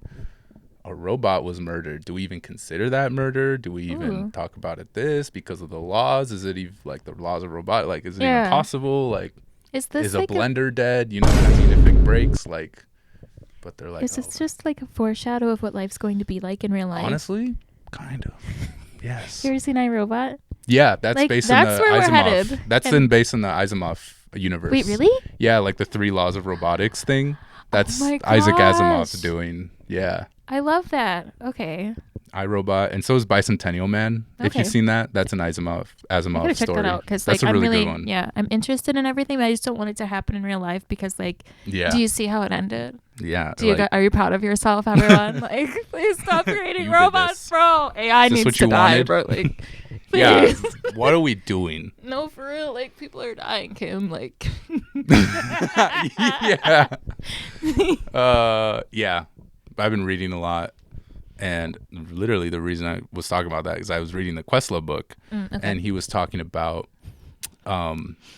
a robot was murdered. Do we even consider that murder? Do we even talk about it because of the laws? Is it even like the laws of robot? Like, is it even possible? Like, is a blender dead? You know what I mean? If it breaks, like, but they're like, is this just like a foreshadow of what life's going to be like in real life? Honestly, kind of. Yes. You ever seen iRobot? Yeah, that's like, based that's in the where Asimov. We're headed. That's then based in the Asimov universe. Wait, really? Yeah, like the 3 laws of robotics thing. That's Isaac Asimov doing. Yeah. I love that. Okay. iRobot, and so is Bicentennial Man. Okay. If you've seen that, that's an Asimov I gotta check story. that out because that's like a really I'm really good one. Yeah, I'm interested in everything, but I just don't want it to happen in real life because like, do you see how it ended? Yeah. Are you proud of yourself, everyone? Like, please stop creating robots, bro. AI needs to die, bro. Like, please. Yeah. What are we doing? No, for real. Like, people are dying, Kim. Like. Yeah. Yeah. I've been reading a lot. And literally the reason I was talking about that is I was reading the Questlove book, and he was talking about,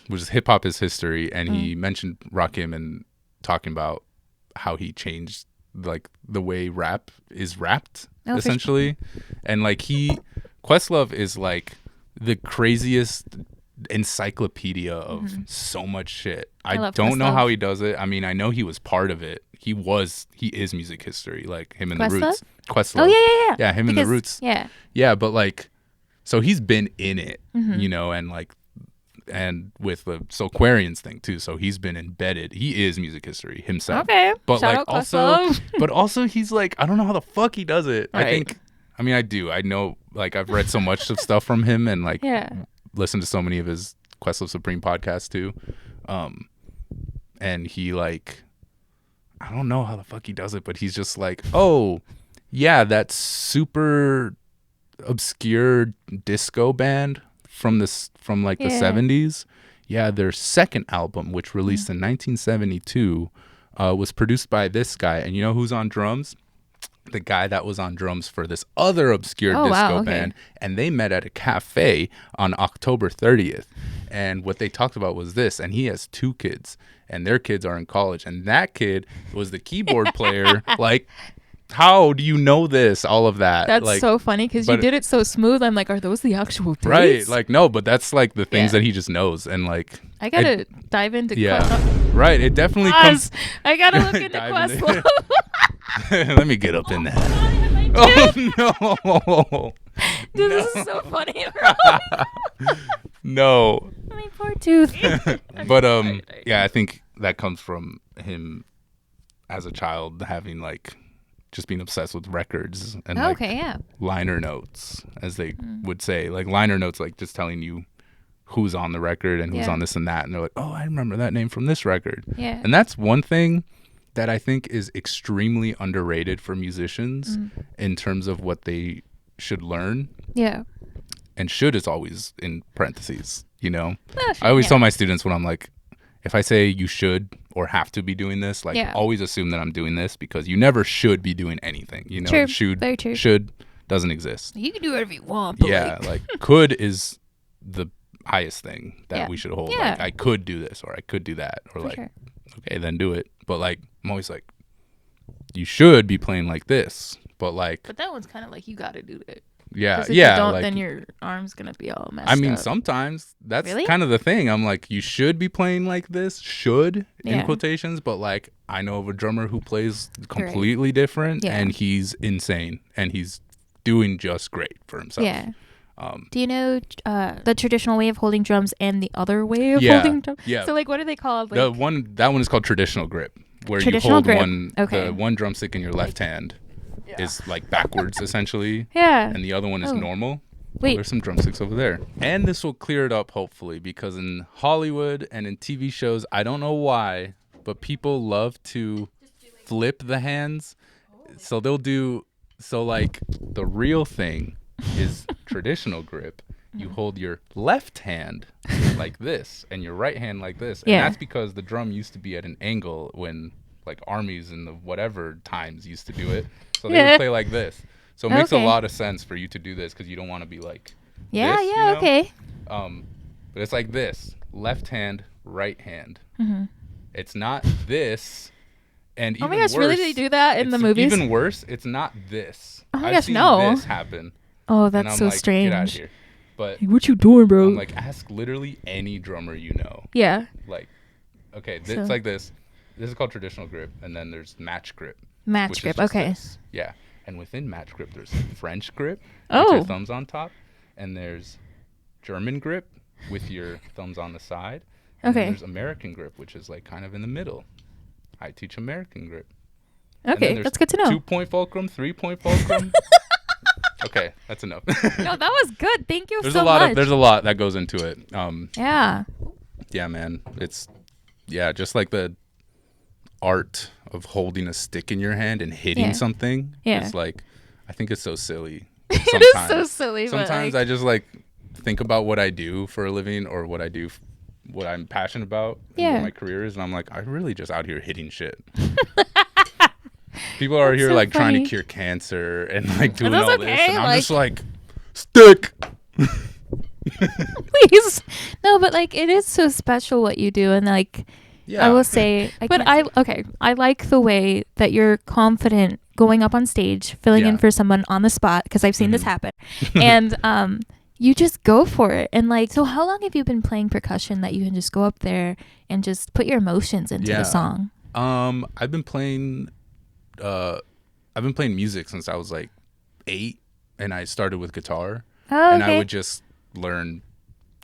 which is Hip Hop is History, and he mentioned Rakim and talking about how he changed like the way rap is rapped, essentially. And like Questlove is like the craziest encyclopedia of so much shit. I don't know how he does it. I mean, I know he was part of it. He is music history, like him and the Roots. Questlove. Oh yeah. Yeah, him and the Roots. Yeah. Yeah, but like, so he's been in it, you know, and like, and with the Soulquarians thing too. So he's been embedded. He is music history himself. Okay. But Shout like out also he's like, I don't know how the fuck he does it. Right. I do. I know, like I've read so much of stuff from him and like listened to so many of his Questlove Supreme podcasts too. And he like, I don't know how the fuck he does it, but he's just like, oh, yeah, that super obscure disco band from the 70s. Yeah, their second album, which released in 1972, was produced by this guy. And you know who's on drums? The guy that was on drums for this other obscure disco band. And they met at a cafe on October 30th. And what they talked about was this. And he has 2 kids. And their kids are in college. And that kid was the keyboard player. Like, how do you know this? All of that. That's like, so funny because you did it so smooth. I'm like, are those the actual dates? Right. Like, no, but that's like the things that he just knows. And like, I gotta dive into Questlove. Right. It definitely comes. I gotta look into Questlove. Let me get up in that. Oh, no. Dude, this is so funny, bro. No. My poor tooth. But yeah, I think that comes from him as a child having like just being obsessed with records and like liner notes, as they would say, like liner notes, like just telling you who's on the record and who's on this and that, and they're like, oh, I remember that name from this record. Yeah. And that's one thing that I think is extremely underrated for musicians in terms of what they should learn. Yeah. And should is always in parentheses, you know? I always tell my students when I'm like, if I say you should or have to be doing this, like always assume that I'm doing this, because you never should be doing anything, you know? True. Very true. Should doesn't exist. You can do whatever you want. But like could is the highest thing that we should hold. Like, I could do this, or I could do that, or okay, then do it. But like, I'm always like, you should be playing like this, but that one's kind of like, you got to do it. Yeah, if you don't, then your arm's gonna be all messed up. I mean, sometimes that's kind of the thing. I'm like, you should be playing like this, should in quotations, but like, I know of a drummer who plays completely different, and he's insane, and he's doing just great for himself. Yeah. Do you know the traditional way of holding drums and the other way of holding drums? Yeah. So like, what are they called? Like, that one is called traditional grip, where you hold the one drumstick in your left hand is like backwards essentially. Yeah. And the other one is normal. Wait. There's some drumsticks over there. And this will clear it up hopefully, because in Hollywood and in TV shows, I don't know why, but people love to flip the hands. So they'll do like the real thing is traditional grip. You hold your left hand like this and your right hand like this. And that's because the drum used to be at an angle when like armies in the whatever times used to do it. So they would play like this. So it makes a lot of sense for you to do this, because you don't want to be like this, you know? Okay. But it's like this: left hand, right hand. It's not this. And even worse, really? They do that in the movies? Even worse, it's not this. Oh my gosh, no. I've seen this happen. Oh, that's so strange. Get out of here. But hey, what you doing, bro? I'm like, ask literally any drummer you know. Yeah. Like, okay, it's like this. This is called traditional grip, and then there's match grip. Match grip, okay. This. Yeah. And within match grip, there's French grip with your thumbs on top, and there's German grip with your thumbs on the side. And then there's American grip, which is like kind of in the middle. I teach American grip. Okay, that's good to know. 2-point fulcrum, 3-point fulcrum. Okay, that's enough. No, that was good. Thank you so much. There's a lot that goes into it. Yeah. Yeah, man. It's just like the art of holding a stick in your hand and hitting something. Yeah. It's like, I think it's so silly. It is so silly. Sometimes I just like think about what I do for a living, or what I do, what I'm passionate about, and what my career is, and I'm like, I'm really just out here hitting shit. People are here so like funny. Trying to cure cancer and like doing all this, and I'm just like, stick. Please, no, but like, it is so special what you do, and like, I will say, I like the way that you're confident going up on stage, filling in for someone on the spot, because I've seen this happen, and you just go for it. And like, so how long have you been playing percussion that you can just go up there and just put your emotions into the song? I've been playing music since I was like 8, and I started with guitar. And I would just learn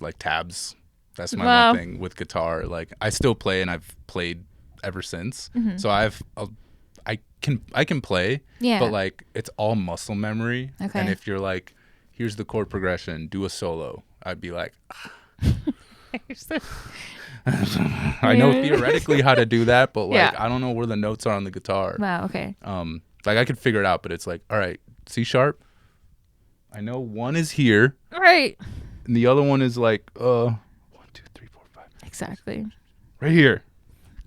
like tabs. That's my one thing with guitar. Like, I still play, and I've played ever since. So I can play, but like, it's all muscle memory. And if you're like, here's the chord progression, do a solo, I'd be like, I know theoretically how to do that, but like, I don't know where the notes are on the guitar. Wow. Okay. Like, I could figure it out, but it's like, all right, C sharp, I know one is here, right, and the other one is like 1, 2, 3, 4, 5. Exactly. Right here.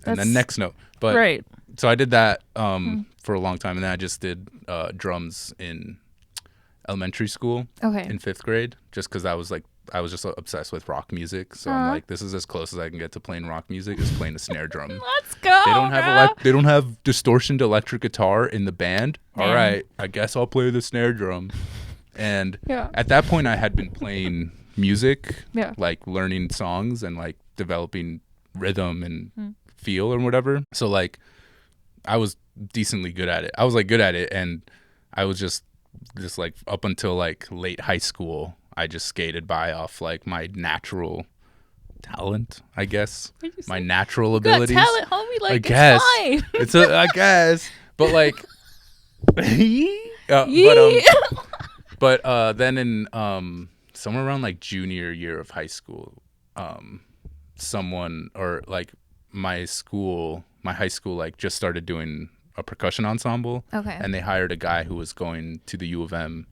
And then next note. But so I did that for a long time, and then I just did drums in elementary school in 5th grade, just because I was just obsessed with rock music. So I'm like, this is as close as I can get to playing rock music, is playing a snare drum. Let's go. They don't have distortion to electric guitar in the band. Man. All right, I guess I'll play the snare drum. And at that point, I had been playing music, like learning songs and like developing rhythm and feel or whatever. So like, I was decently good at it. I was like good at it, and I was just like, up until like late high school, I just skated by off like my natural talent, I guess. My natural abilities. Got talent, homie. Like, I guess. It's fine. I guess, but like, but then in somewhere around like junior year of high school, someone, or like my high school like just started doing a percussion ensemble. Okay. And they hired a guy who was going to the U of M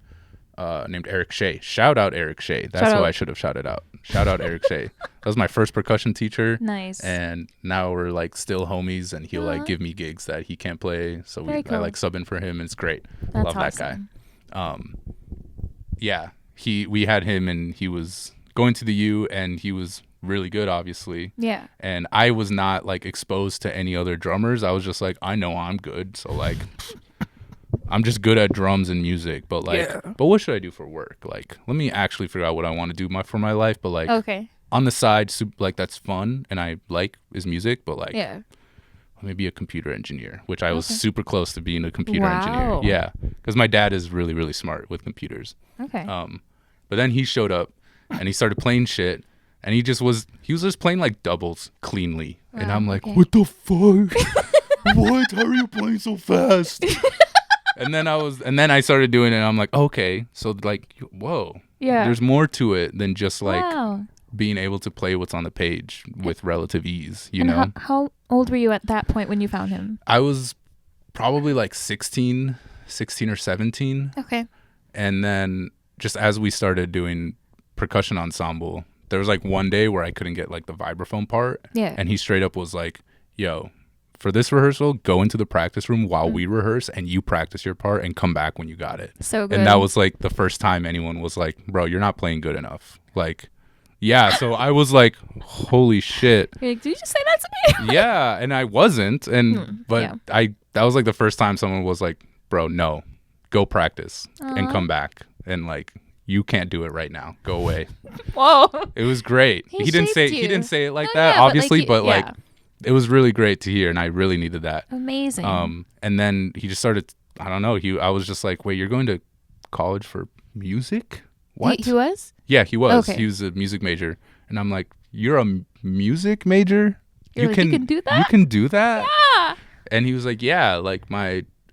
named Eric Shea. Shout out Eric Shea. That's who I should have shouted out. Shout out Eric Shea. That was my first percussion teacher. Nice. And now we're like still homies, and he'll like give me gigs that he can't play. So I like sub in for him, and it's great. That's Love awesome. that guy. Yeah. We had him, and he was going to the U, and he was really good, obviously. Yeah. And I was not like exposed to any other drummers. I was just like, I know I'm good, so like I'm just good at drums and music, but like but what should I do for work? Like, let me actually figure out what I want to do for my life. But like on the side, like that's fun and I like is music, but like let me be a computer engineer, which I was super close to being a computer engineer. Yeah, because my dad is really, really smart with computers. Okay. But then he showed up and he started playing shit. And he was just playing like doubles cleanly. And I'm like, what the fuck? What? How are you playing so fast? and then I started doing it, and I'm like, okay. So like, whoa. Yeah. There's more to it than just like being able to play what's on the page with relative ease, you know? How old were you at that point when you found him? I was probably like 16 or 17. Okay. And then just as we started doing percussion ensemble, there was like one day where I couldn't get like the vibraphone part. Yeah. And he straight up was like, yo, for this rehearsal, go into the practice room while we rehearse and you practice your part and come back when you got it. So good. And that was like the first time anyone was like, bro, you're not playing good enough. Like, yeah. So I was like, holy shit. You're like, did you just say that to me? Yeah. And I wasn't. And, that was like the first time someone was like, bro, no, go practice and come back. And like, you can't do it right now. Go away. Whoa. It was great. He didn't say it like that, obviously, but like it was really great to hear, and I really needed that. Amazing. And then he just started, I don't know, I was just like, wait, you're going to college for music? What? He was? Yeah, he was. Okay. He was a music major. And I'm like, you're a music major? You can do that? You can do that? Yeah. And he was like, yeah, like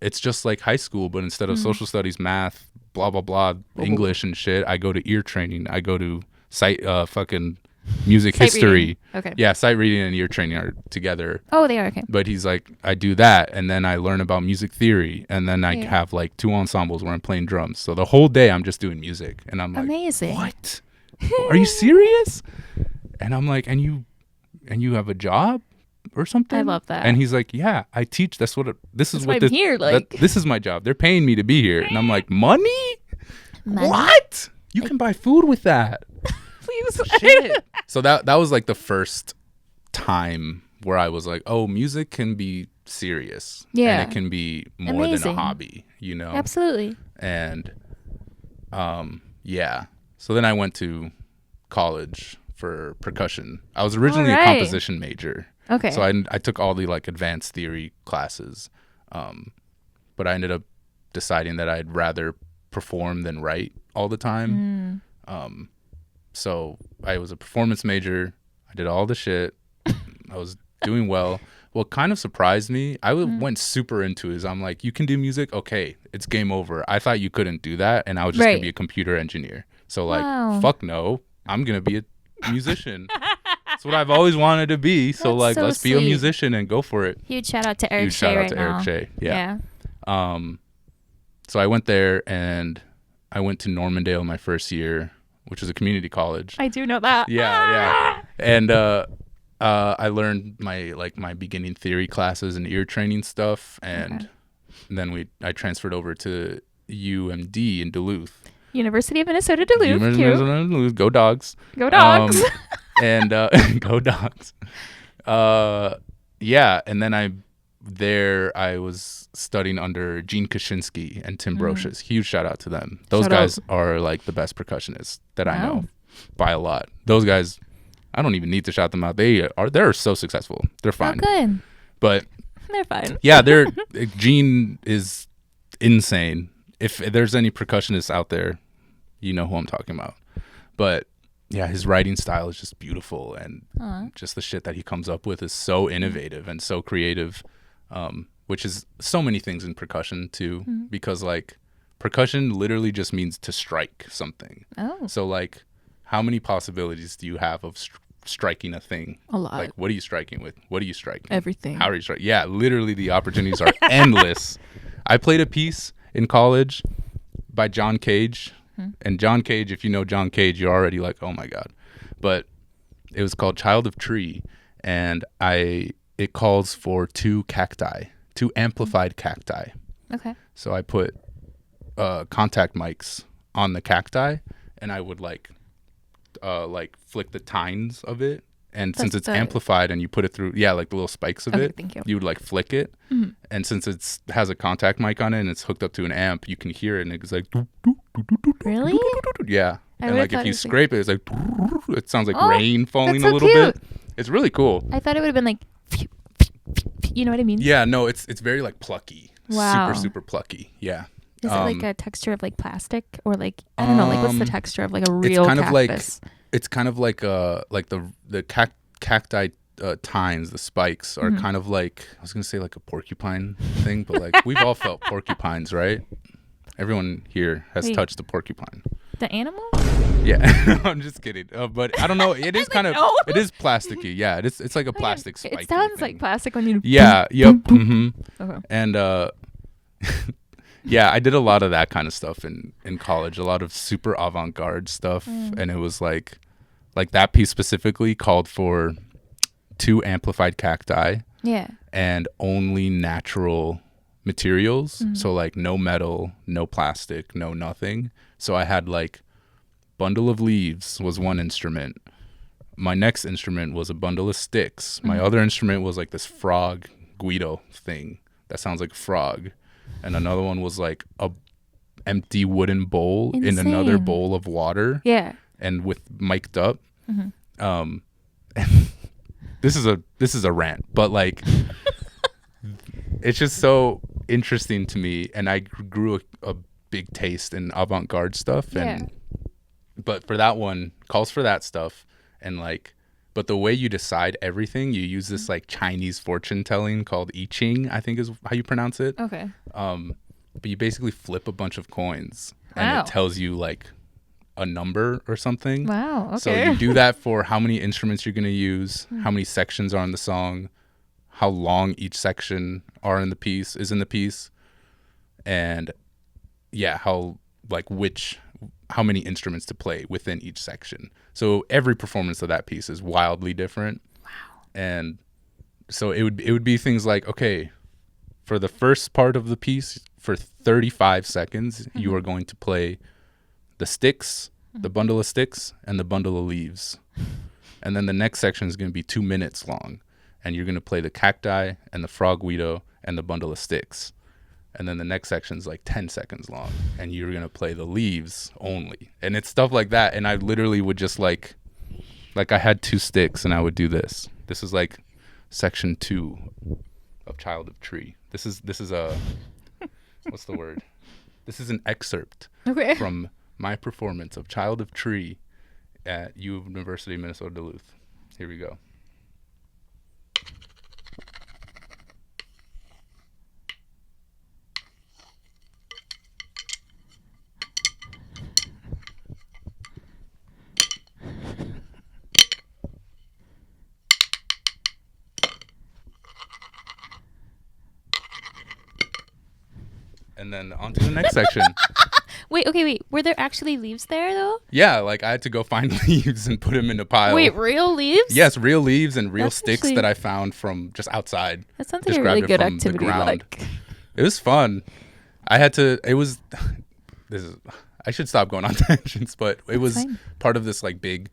it's just like high school, but instead of social studies, math, blah blah blah, English and shit, I go to ear training. I go to fucking music history. Reading. Okay. Yeah, sight reading and ear training are together. Oh, they are. Okay. But he's like, I do that, and then I learn about music theory, and then I have like 2 ensembles where I'm playing drums. So the whole day I'm just doing music, and I'm like, amazing. What? Are you serious? And I'm like, and you have a job or something? I love that. And he's like, yeah, I teach. This is what I'm here. Like, this is my job. They're paying me to be here. And I'm like, money? What? You can buy food with that. Please. Shit. So that was like the first time where I was like, oh, music can be serious. Yeah. And it can be more than a hobby, you know? Absolutely. And yeah. So then I went to college for percussion. I was originally a composition major. Okay. So I took all the like advanced theory classes, but I ended up deciding that I'd rather perform than write all the time. So I was a performance major. I did all the shit. I was doing well. What kind of surprised me, I went super into it. Is I'm like, you can do music? Okay, it's game over. I thought you couldn't do that, and I was just going to be a computer engineer. So like, fuck no, I'm going to be a musician. That's what I've always wanted to be. So like, let's be a musician and go for it. Huge shout out to Eric Shea right now. Eric Shea. Yeah. So I went there, and I went to Normandale my first year, which was a community college. I do know that. Yeah. And I learned my beginning theory classes and ear training stuff, and then I transferred over to UMD in Duluth. University of Minnesota Duluth. University of Minnesota Duluth. Go Dogs. Go Dogs. And go Dogs. Yeah, and then I was studying under Gene Kaczynski and Tim Brocious. Huge shout out to them. Those guys are like the best percussionists that I know by a lot. Those guys, I don't even need to shout them out. They're so successful. They're fine. Oh, good. But they're fine. Yeah, Gene is insane. If there's any percussionists out there, you know who I'm talking about. But yeah, his writing style is just beautiful, and just the shit that he comes up with is so innovative and so creative, which is so many things in percussion too, because like percussion literally just means to strike something. Oh. So like, how many possibilities do you have of striking a thing. A lot. Like, what are you striking with? What are you striking? Everything. How are you striking? Yeah, literally the opportunities are endless. I played a piece in college by John Cage. And John Cage, if you know John Cage, you're already like, oh my God. But it was called Child of Tree. And it calls for 2 amplified cacti. Okay. So I put contact mics on the cacti, and I would like flick the tines of it. And since it's amplified and you put it through, like the little spikes of it, thank you. You would like flick it. And since it has a contact mic on it and it's hooked up to an amp, you can hear it, and it's like, really? Yeah. I And like if you scrape it, it's like, it sounds like rain falling so a little cute. bit. It's really cool. I thought it would have been like, you know what I mean? Yeah, no, it's very like plucky. Wow. Super, super plucky. Yeah. Is it like a texture of like plastic, or like, I don't know, like what's the texture of like a real cactus? It's kind of like the cacti tines, the spikes are kind of like, I was gonna say like a porcupine thing, but like we've all felt porcupines, right? Everyone here has touched a porcupine. The animal? Yeah, I'm just kidding. But I don't know. It is kind of it is plasticky. Yeah, it's like a plastic spike. It sounds like plastic when you. Yeah. Yep. Mm-hmm. Okay. And yeah, I did a lot of that kind of stuff in college. A lot of super avant-garde stuff, and it was like that piece specifically called for 2 amplified cacti. Yeah. And only natural materials. So like no metal, no plastic, no nothing. So I had like bundle of leaves was one instrument. My next instrument was a bundle of sticks. My other instrument was like this frog guido thing that sounds like a frog. And another one was like a empty wooden bowl in another bowl of water. Yeah. And with mic'd up. And this is a rant, but like it's just so interesting to me, and I grew a big taste in avant-garde stuff, and but for that one calls for that stuff, and like, but the way you decide everything, you use this like Chinese fortune telling called I Ching, I think is how you pronounce it. Okay. But you basically flip a bunch of coins, and it tells you like a number or something. Wow. Okay. So you do that for how many instruments you're going to use, how many sections are in the song, how long each section is in the piece, and how many instruments to play within each section. So every performance of that piece is wildly different. Wow. And so it would be things like, okay, for the first part of the piece, for 35 seconds, you are going to play the sticks, the bundle of sticks, and the bundle of leaves. And then the next section is going to be 2 minutes long. And you're going to play the cacti and the frog guido and the bundle of sticks. And then the next section is like 10 seconds long. And you're going to play the leaves only. And it's stuff like that. And I literally would just like I had 2 sticks and I would do this. This is like section 2 of Child of Tree. This is a, what's the word? This is an excerpt from my performance of Child of Tree at University of Minnesota Duluth. Here we go. And then on to the next section. Wait. Were there actually leaves there, though? Yeah, like I had to go find leaves and put them in a pile. Wait, real leaves? Yes, real leaves and real sticks that I found from just outside. That sounds like a really good activity. Like, it was fun. I should stop going on tangents, but it was part of this like big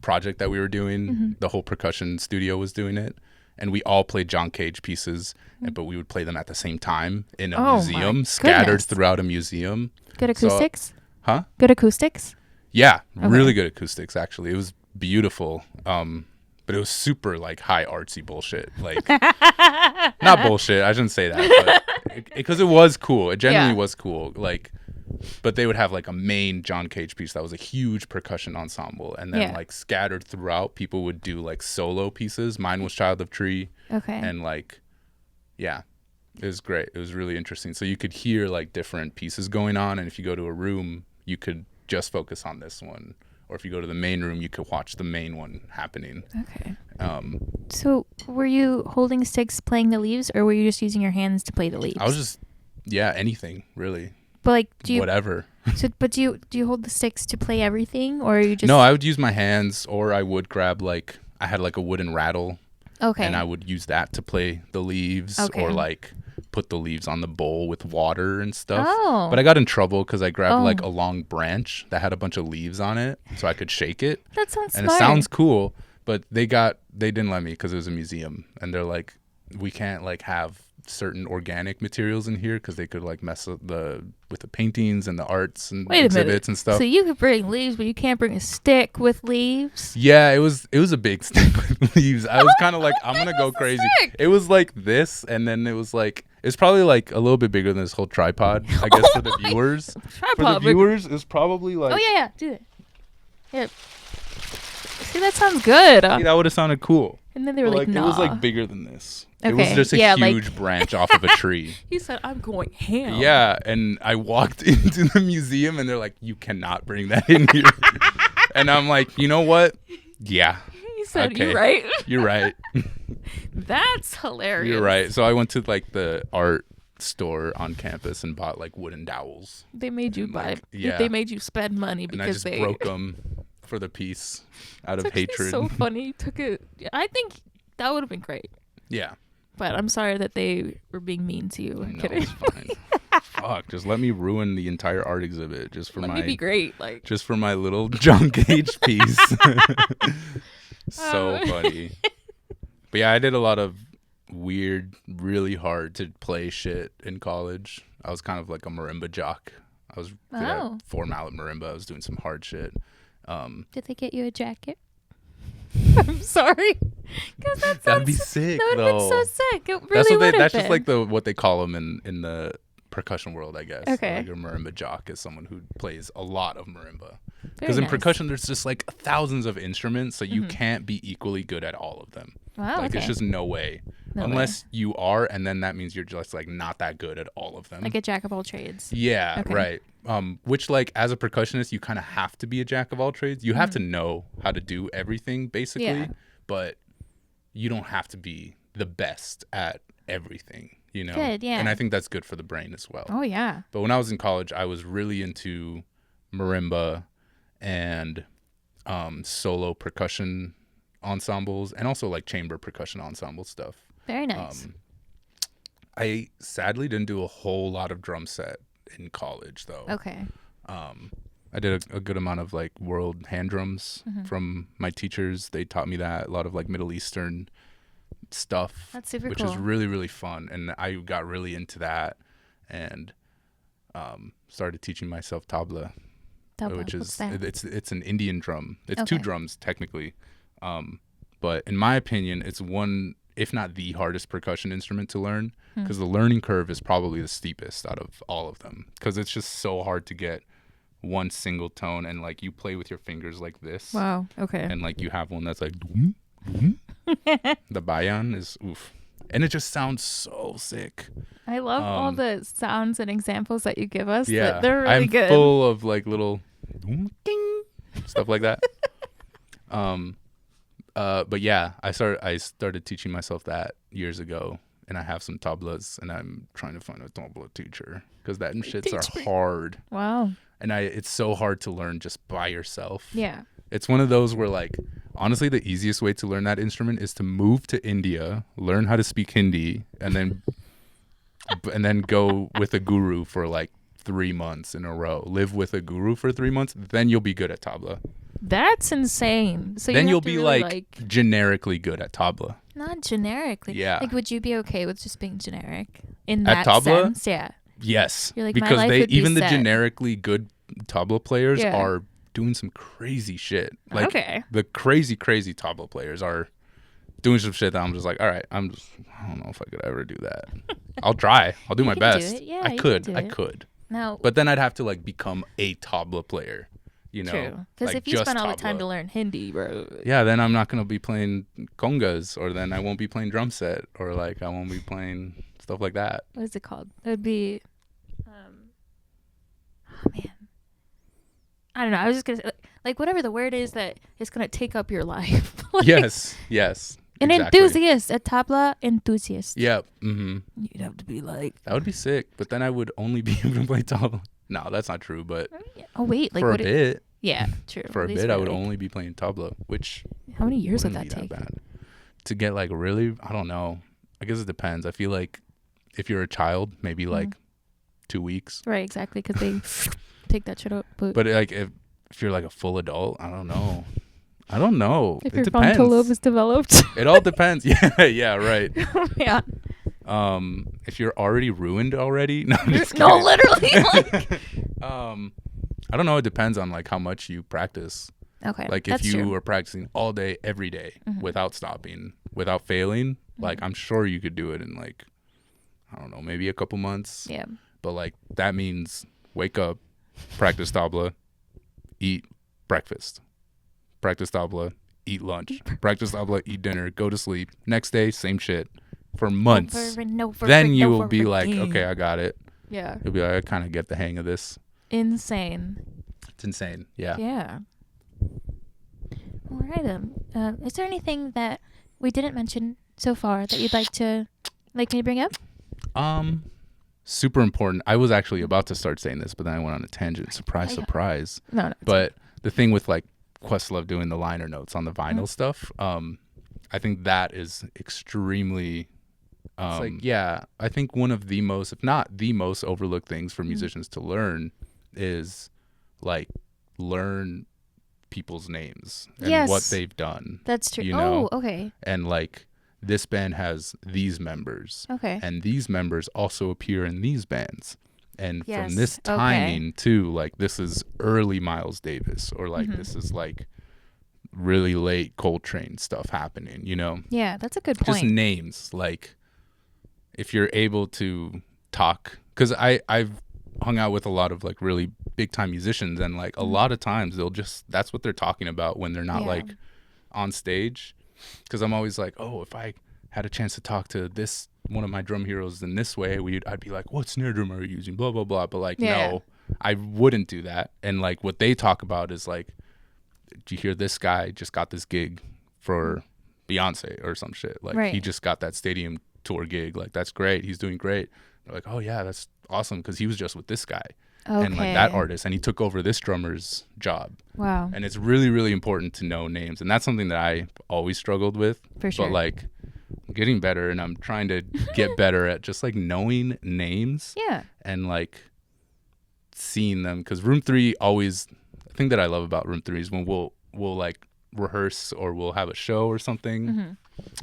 project that we were doing. The whole percussion studio was doing it. And we all played John Cage pieces, but we would play them at the same time in a museum, scattered throughout a museum. Good acoustics? Huh? Good acoustics? Yeah, really good acoustics, actually. It was beautiful. But it was super, like, high artsy bullshit. Like, not bullshit, I shouldn't say that, but because it was cool. It genuinely was cool. Like, but they would have, like, a main John Cage piece that was a huge percussion ensemble. And then, like, scattered throughout, people would do, like, solo pieces. Mine was Child of Tree. Okay. And, like, it was great. It was really interesting. So you could hear, like, different pieces going on. And if you go to a room, you could just focus on this one. or if you go to the main room, you could watch the main one happening. Okay. So were you holding sticks playing the leaves, or were you just using your hands to play the leaves? I was just, anything really. But like, whatever. So, but do you hold the sticks to play everything, or are you just? No, I would use my hands, or I would grab I had like a wooden rattle. Okay. And I would use that to play the leaves, or like put the leaves on the bowl with water and stuff. Oh. But I got in trouble because I grabbed like a long branch that had a bunch of leaves on it, so I could shake it. That sounds and smart. It sounds cool, but they didn't let me because it was a museum, and they're like, we can't like have certain organic materials in here because they could like mess up with the paintings and the arts and exhibits and stuff. So you could bring leaves, but you can't bring a stick with leaves? Yeah, it was a big stick with leaves. I was kind of like, I'm gonna go crazy. It was like this, and then it was like, it's probably like a little bit bigger than this whole tripod, I guess, for the viewers. For the viewers, it's probably like, oh yeah, do it. Yeah. See, that sounds good. That would have sounded cool. And then they were like, nah. It was like bigger than this. Okay. It was just a huge branch off of a tree. He said, I'm going ham. Yeah, and I walked into the museum, and they're like, you cannot bring that in here. And I'm like, you know what? Yeah. He said, okay. You're right. You're right. That's hilarious. You're right. So I went to like the art store on campus and bought like wooden dowels. They made you buy. Yeah. They made you spend money because and I just broke them for the piece out of hatred. So funny. Took it. I think that would have been great. Yeah. But I'm sorry that they were being mean to you. I'm kidding. It's fine. Fuck, just let me ruin the entire art exhibit just for let me be great, like just for my little John Cage piece. So funny. But yeah, I did a lot of weird, really hard to play shit in college. I was kind of like a marimba jock. I was good at 4-mallet marimba. I was doing some hard shit. Did they get you a jacket? I'm sorry. Because that'd be sick. That would have been so sick. It really would have been. That's just like what they call them in the percussion world, I guess. Okay. Like a marimba jock is someone who plays a lot of marimba. Because in percussion, there's just like thousands of instruments, so you can't be equally good at all of them. Wow. Like it's just no way. Unless you are, and then that means you're just like not that good at all of them. Like a jack of all trades. Yeah, right. Which like as a percussionist, you kind of have to be a jack of all trades. You have to know how to do everything basically, but you don't have to be the best at everything, you know? Good, yeah. And I think that's good for the brain as well. Oh, yeah. But when I was in college, I was really into marimba and solo percussion ensembles and also like chamber percussion ensemble stuff. Very nice. I sadly didn't do a whole lot of drum set in college though. Okay. I did a good amount of like world hand drums from my teachers. They taught me that, a lot of like Middle Eastern stuff. That's super which cool. is really, really fun. And I got really into that and started teaching myself tabla, which is it's an Indian drum. It's two drums technically. But in my opinion, it's one, if not the hardest percussion instrument to learn, because the learning curve is probably the steepest out of all of them, because it's just so hard to get one single tone, and like you play with your fingers like this. Wow. Okay. And like you have one that's like doom, doom. The bayan is oof, and it just sounds so sick. I love all the sounds and examples that you give us. Yeah, they're really good. I'm full of like little doom, ding, stuff like that. But yeah, I started teaching myself that years ago, and I have some tablas, and I'm trying to find a tabla teacher because that shits are hard. Wow. And it's so hard to learn just by yourself. Yeah. It's one of those where like, honestly, the easiest way to learn that instrument is to move to India, learn how to speak Hindi, and then go with a guru for like 3 months in a row. Live with a guru for 3 months, then you'll be good at tabla. That's insane. So then you'll be really like generically good at tabla. Not generically. Yeah. Like, would you be okay with just being generic in that at tabla? sense? Yeah. Yes. You're like, my because life would be even the set. generically good tabla players Yeah. are doing some crazy shit. Like Okay. the crazy tabla players are doing some shit that I'm just like, all right, I don't know if I could ever do that. I'll try. I'll do my can do best. it. Yeah, I you could. can do I it. could. No. But then I'd have to like become a tabla player, you know? True. Because like if you just spend all the tabla. time to learn Hindi, bro. Yeah, then I'm not going to be playing congas, or then I won't be playing drum set, or like I won't be playing stuff like that. What is it called? It would be, oh man, I don't know. I was just gonna say like whatever the word is that is going to take up your life. Like, yes. An exactly. enthusiast, a tabla enthusiast. Yep. Mm-hmm. You'd have to be like... That would be sick, but then I would only be able to play tabla. No, that's not true, but Oh, wait. Like for a bit. Yeah, true. For a bit, I would only be playing tabla, which... How many years would that be take? Bad. To get like really, I don't know. I guess it depends. I feel like if you're a child, maybe like 2 weeks. Right, exactly, because they take that shit up. But like if you're like a full adult, I don't know. If it your depends. frontal lobe is developed. It all depends. Yeah, right. Yeah. If you're already ruined already, no, I'm just No, kidding. literally. Like. I don't know. It depends on like how much you practice. Okay. Like if you are practicing all day, every day, without stopping, without failing, like I'm sure you could do it in like, I don't know, maybe a couple months. Yeah. But like that means wake up, practice tabla, eat breakfast, practice tabla, eat lunch, practice tabla, eat dinner, go to sleep. Next day, same shit for months. Over and over then and you over will be like, again. okay, I got it. Yeah. You'll be like, I kind of get the hang of this. Insane. It's insane. Yeah. Yeah. All right. Is there anything that we didn't mention so far that you'd like me to bring up? Super important. I was actually about to start saying this, but then I went on a tangent. Surprise. No. But the thing with like Questlove doing the liner notes on the vinyl stuff, I think that is extremely it's like, yeah, I think one of the most, if not the most overlooked things for musicians to learn is like learn people's names and what they've done. That's true. You know? Oh, okay. And like this band has these members. Okay. And these members also appear in these bands. And Yes. from this timing too, like this is early Miles Davis, or like this is like really late Coltrane stuff happening, you know? Yeah, that's a good point. Just names. Like if you're able to talk, because I've hung out with a lot of like really big time musicians, and like a lot of times that's what they're talking about when they're not like on stage. Because I'm always like, oh, if I had a chance to talk to this one of my drum heroes in this way, I'd be like, what snare drum are you using? Blah blah blah. But like, no, I wouldn't do that. And like what they talk about is like, did you hear this guy just got this gig for Beyonce or some shit? Like he just got that stadium tour gig. Like that's great. He's doing great. They're like, oh yeah, that's awesome, because he was just with this guy. And like that artist, and he took over this drummer's job. Wow. And it's really, really important to know names, and that's something that I always struggled with. For sure. But like getting better, and I'm trying to get better at just like knowing names. Yeah. And like seeing them, because Room 3 always, the thing that I love about Room 3 is when we'll like rehearse or we'll have a show or something.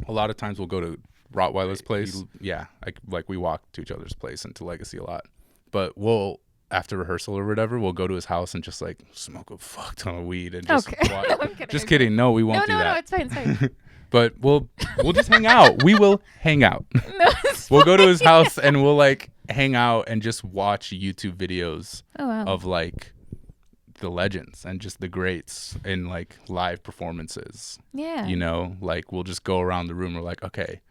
A lot of times we'll go to Rottweiler's place. Yeah, like we walk to each other's place and to Legacy a lot. But we'll, after rehearsal or whatever, we'll go to his house and just like smoke a fuck ton of weed and just watch. No, I'm kidding. Just kidding. No, we won't do that. No, it's fine. But we'll just hang out. We will hang out. No, We'll go to his house and we'll like hang out and just watch YouTube videos of like the legends and just the greats in like live performances. Yeah. You know, like we'll just go around the room. We're like, okay,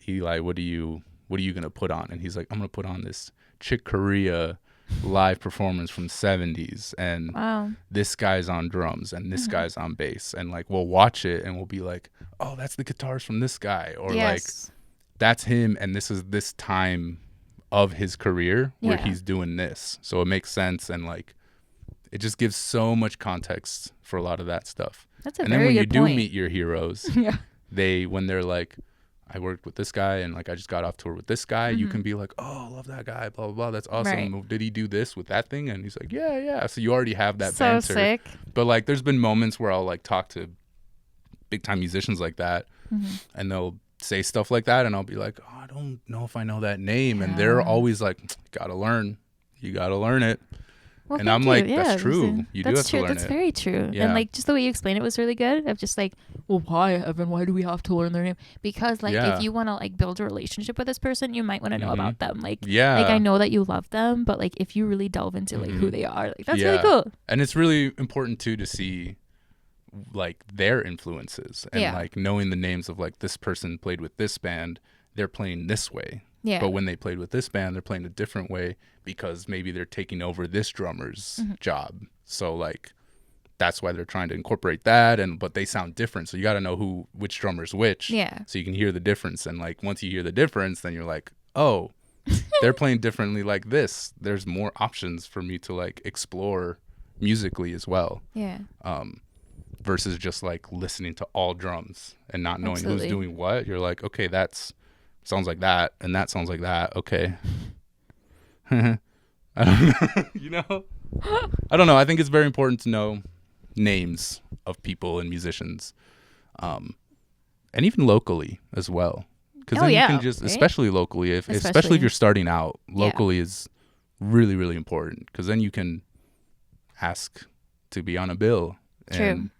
Eli, what are you gonna put on? And he's like, I'm gonna put on this Chick Corea live performance from 70s, and this guy's on drums and this guy's on bass, and like we'll watch it and we'll be like, oh, that's the guitars from this guy, or like that's him, and this is this time of his career where he's doing this, so it makes sense, and like it just gives so much context for a lot of that stuff. That's a and very then when good you point. do meet your heroes, when they're like, I worked with this guy and like I just got off tour with this guy, you can be like, oh, I love that guy, blah blah blah, that's awesome. Right. Did he do this with that thing? And he's like, yeah. So you already have that So banter. sick. But like there's been moments where I'll like talk to big time musicians like that, and they'll say stuff like that, and I'll be like, oh, I don't know if I know that name, and they're always like, you gotta learn it. Well, and I'm thank like, you. that's true. You do have to learn That's it. very true. Yeah. And like just the way you explained it was really good. Of just like, well, why, Evan? Why do we have to learn their name? Because like if you want to like build a relationship with this person, you might want to know about them. Like, like I know that you love them, but like if you really delve into like who they are, like that's really cool. And it's really important too to see like their influences and like knowing the names of like this person played with this band, they're playing this way. Yeah. But when they played with this band, they're playing a different way because maybe they're taking over this drummer's job. So like that's why they're trying to incorporate that, but they sound different, so you got to know which drummer's which, so you can hear the difference. And like once you hear the difference, then you're like, oh, they're playing differently like this. There's more options for me to like explore musically as well. Versus just like listening to all drums and not knowing who's doing what. You're like, okay, that's sounds like that, and that sounds like that. Okay. I don't know. You know? I don't know. I think it's very important to know names of people and musicians, and even locally as well. Because then you can just, especially locally, especially if you're starting out, locally is really, really important. Because then you can ask to be on a bill. True.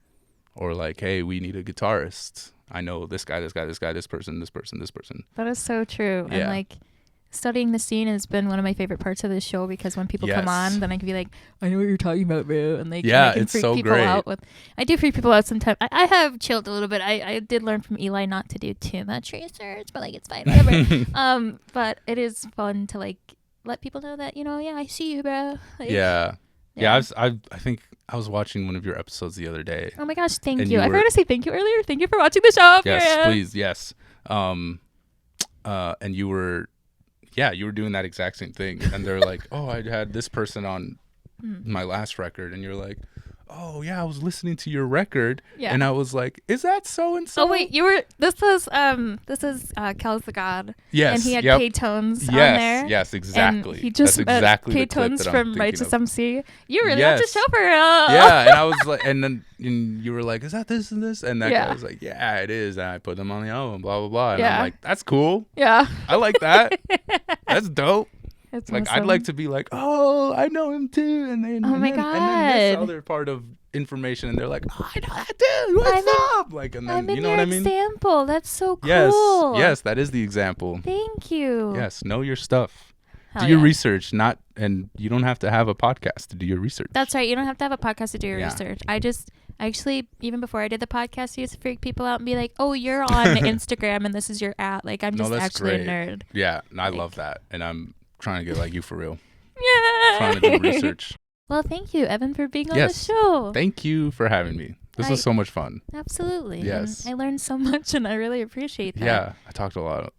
Or like, hey, we need a guitarist. I know this guy, this person. That is so true. Yeah. And like studying the scene has been one of my favorite parts of this show, because when people come on, then I can be like, I know what you're talking about, bro. And like, I can freak people out with. I do freak people out sometimes. I have chilled a little bit. I did learn from Eli not to do too much research, but like it's fine, whatever. But it is fun to like let people know that, you know, I see you, bro. Like, Yeah, I think I was watching one of your episodes the other day. Oh my gosh, thank you. I forgot to say thank you earlier. Thank you for watching the show. Yes, please, yes. And you were doing that exact same thing. And they're like, oh, I had this person on my last record. And you're like, oh yeah, I was listening to your record. Yeah. And I was like, is that so and so? Oh wait, this is Kel's the God. Yes. And he had K-Tones on there. Yes, exactly. And he just met exactly K-Tones from Righteous MC. You really have to show for real. Yeah, and I was like, and you were like, is that this and this? And that guy was like, yeah, it is. And I put them on the album, blah, blah, blah. And I'm like, that's cool. Yeah. I like that. That's dope. It's like awesome. I'd like to be like, oh, I know him too, and then God, and then this other part of information, and they're like, oh, I know that dude. What's up? Like, and then you know what I mean? Example. That's so cool. Yes, that is the example. Thank you. Yes, know your stuff. Hell do your research, and you don't have to have a podcast to do your research. That's right. You don't have to have a podcast to do your research. I actually, even before I did the podcast, I used to freak people out and be like, oh, you're on Instagram and this is your @ Like, I'm just actually a nerd. Yeah, and I love that, and I'm trying to get like you for real. Yeah. Trying to do research. Well, thank you, Evan, for being on the show. Thank you for having me. This was so much fun. Absolutely. Yes. And I learned so much, and I really appreciate that. Yeah, I talked a lot.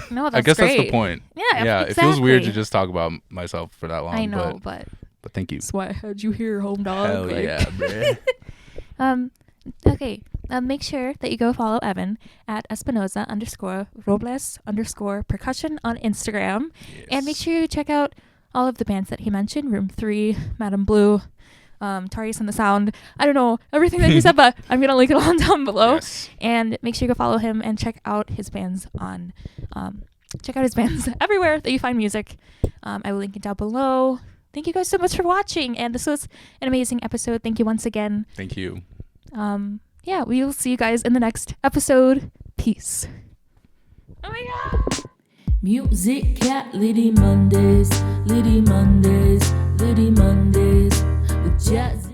No, that's I guess great. That's the point. Yeah, exactly. It feels weird to just talk about myself for that long. I know, but thank you. That's why I had you here, home dog. Hell yeah, bruh. Okay. Make sure that you go follow Evan at Espinoza_Robles_percussion on Instagram. Yes. And make sure you check out all of the bands that he mentioned: Room 3, Madam Blue, Tarius and the Sound. I don't know everything that he said, but I'm going to link it all down below. Yes. And make sure you go follow him and check out his bands on everywhere that you find music. I will link it down below. Thank you guys so much for watching. And this was an amazing episode. Thank you once again. Thank you. Yeah, we will see you guys in the next episode. Peace. Oh my God. Musicality Mondays with Jazz.